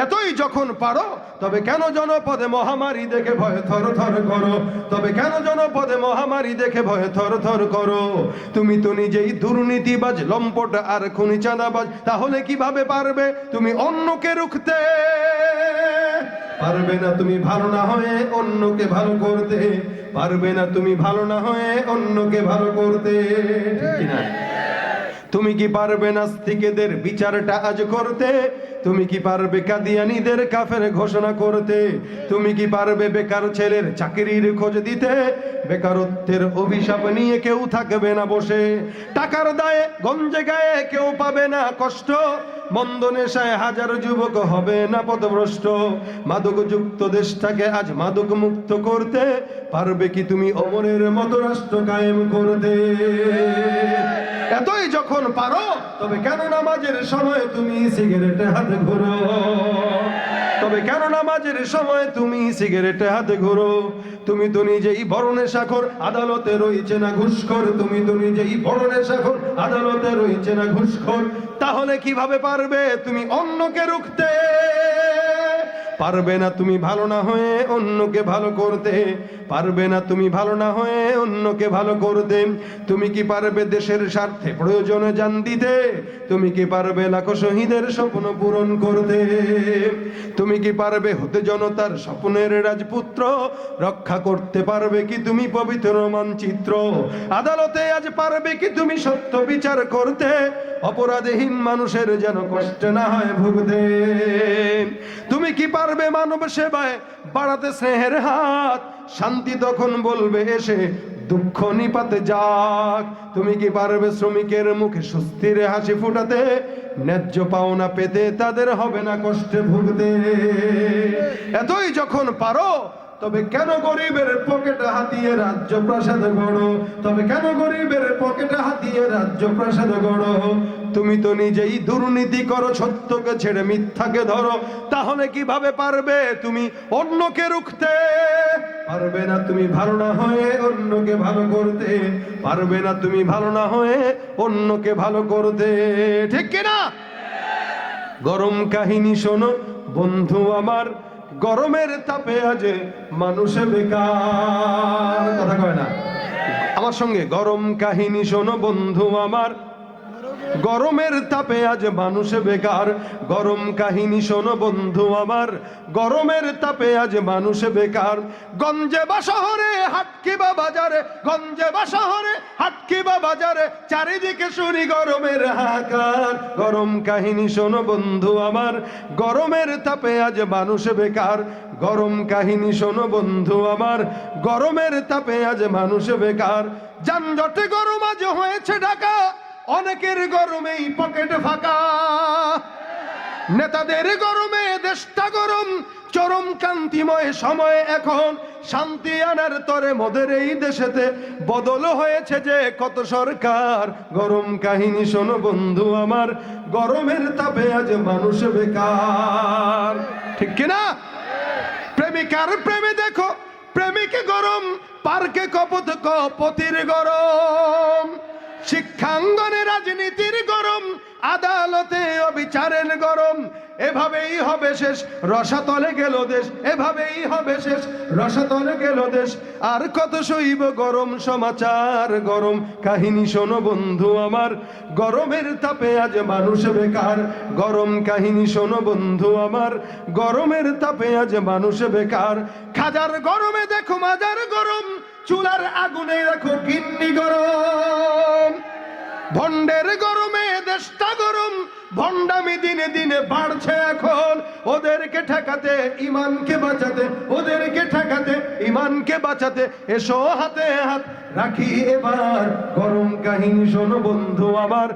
এতই যখন পারো তবে কেন জনপদে মহামারী দেখে ভয়ে থর থর করো, তবে কেন জনপদে মহামারী দেখে ভয়ে থর থর করো, তুমি তো নিজেই দুর্নীতিবাজ লম্পট আর খুনি চাঁদাবাজ, তাহলে কিভাবে পারবে তুমি অন্যকে রুখতে, পারবে না তুমি ভালো না হয়ে অন্যকে ভালো করতে, পারবে না তুমি ভালো না হয়ে অন্যকে ভালো করতে, ঠিক কি না? তুমি কি পারবে নাস্তিকদের বিচারটা আজ করতে, তুমি কি পারবে কাদিয়ানীদের কাফের ঘোষণা করতে, তুমি কি পারবে বেকার ছেলের চাকরির খোঁজ দিতে, বেকারত্বের অভিশাপ নিয়ে কেউ থাকবে না বসে, টাকার দায়ে গঞ্জে গায়ে কেউ পাবে না কষ্ট, মন্দ নেশায় হাজার যুবক হবে না পথভ্রষ্ট, মাদক যুক্ত দেশটাকে আজ মাদক মুক্ত করতে, পারবে কি তুমি অমরের মতো রাষ্ট্র কায়েম করতে, এতই যখন পারো তবে কেন নামাজের সময় তুমি সিগারেটে হাতে ঘোরো, তবে কেন নামাজের সময় তুমি সিগারেটে হাতে ঘোরো, তুমি তো নিজেই বড় নেশাখোর আদালতে রয়েছে না ঘুষখোর, তুমি তো নিজেই বড় নেশাখোর আদালতে রয়েছে না ঘুষখোর, তাহলে কিভাবে পারবে তুমি অন্যকে রুখতে, পারবে না তুমি ভালো না হয়ে অন্যকে ভালো করতে, পারবে না তুমি ভালো না হয়ে অন্যকে ভালো করতে, তুমি কি পারবে দেশের স্বার্থে প্রয়োজনে জান দিতে, তুমি কি পারবে লাখো শহীদের স্বপ্ন পূরণ করতে, তুমি কি পারবে হতে জনতার স্বপ্নের রাজপুত্র, রক্ষা করতে পারবে কি তুমি পবিত্র মানচিত্র, আদালতে আজ পারবে কি তুমি সত্য বিচার করতে, অপরাধহীন মানুষের যেন কষ্ট না হয় ভুগতে, তুমি কি পারবে মানব সেবায় বাড়াতে স্নেহের হাত, শান্তি তখন বলবে এসে দুঃখ নিপাতে যাক। তুমি কি পারবে শ্রমিকের মুখে স্বস্তির হাসি ফুটাতে? ন্যায্য পাওনা পেতে তাদের হবে না কষ্টে ভুগতে। এতই যখন পারো, তবে কেন গরিবের পকেটে হাতিয়ে রাজ্য প্রাসাদ গড়ো? তবে কেন গরিবের পকেটে হাতিয়ে রাজ্য প্রাসাদ গড়ো? তুমি তো নিজেই দুর্নীতি করো, সত্যকে ছেড়ে মিথ্যাকে ধরো, তাহলে কিভাবে পারবে তুমি অন্যকে রুখতে? পারবে না তুমি ভালো না হয়ে অন্যকে ভালো করতে, পারবে না তুমি ভালো না হয়ে অন্যকে ভালো করতে, ঠিক কিনা? গরম কাহিনী শোনো বন্ধু আমার, গরমের তাপে আজ মানুষ বেকার। কথা কয় না আমার সঙ্গে? গরম কাহিনী শোনো বন্ধু আমার, গরমের তাপে আজ মানুষ বেকার। গরম কাহিনী শোনো বন্ধু আমার, গরমের তাপে আজ মানুষ বেকার। গঞ্জে বা শহরে হাট কিবা বাজারে, গঞ্জে বা শহরে হাট কিবা বাজারে, চারিদিকে শুনি গরমের হাহাকার। গরম কাহিনী শোনো বন্ধু আমার, গরমের তাপে আজ মানুষ বেকার। গরম কাহিনী শোনো বন্ধু আমার, গরমের তাপে আজ মানুষ বেকার। যানজটে গরম আজ হয়েছে ঢাকা, অনেকের গরমেই পকেট ফাঁকা। নেতাদের গরমে দেশটা গরম, চরম কান্তিময় সময় এখন। শান্তি আনার তরে মোদের এই দেশেতে বদল হয়েছে যে কত সরকার। গরম কাহিনী শোনো বন্ধু আমার, গরমের তাপে আজ মানুষ বেকার, ঠিক কিনা? প্রেমিকার প্রেমে দেখো প্রেমিকে গরম, পার্কে কপত কপতির গরম। শিক্ষাঙ্গনে রাজনীতির গরম, আদালতে অবিচারের গরম। এভাবেই হবে শেষ, রসাতলে গেল দেশ, এভাবেই হবে শেষ, রসাতলে গেল দেশ। আর কত সইব গরম সমাচার। গরম কাহিনী শোনো বন্ধু আমার, গরমের তাপে আজ মানুষ বেকার। গরম কাহিনী শোনো বন্ধু আমার, গরমের তাপে আজ মানুষ বেকার। খাজার গরমে দেখো মাজার গরম, চুলার আগুনে দেখো কিডনি গরম। ভণ্ডের গরমে দেশটা গরম, ভণ্ডামি দিনে দিনে বাড়ছে এখন। ওদেরকে ঠেকাতে ইমানকে বাঁচাতে, ওদেরকে ঠেকাতে ইমানকে বাঁচাতে এসো হাতে হাত রাখি এবার। গরম কাহিনী শোনো বন্ধু আমার,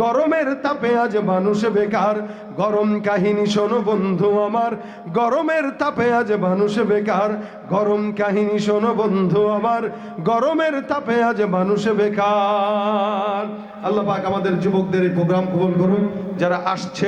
গরমের তাপে আজ মানুষ বেকার। গরম কাহিনী শোনো বন্ধু আমার, গরমের তাপে আজ মানুষ বেকার। গরম কাহিনী শোনো বন্ধু আমার, গরমের তাপে আজ মানুষ বেকার। আল্লাহ পাক আমাদের যুবকদের এই প্রোগ্রাম কবুল করুন, যারা আসছে।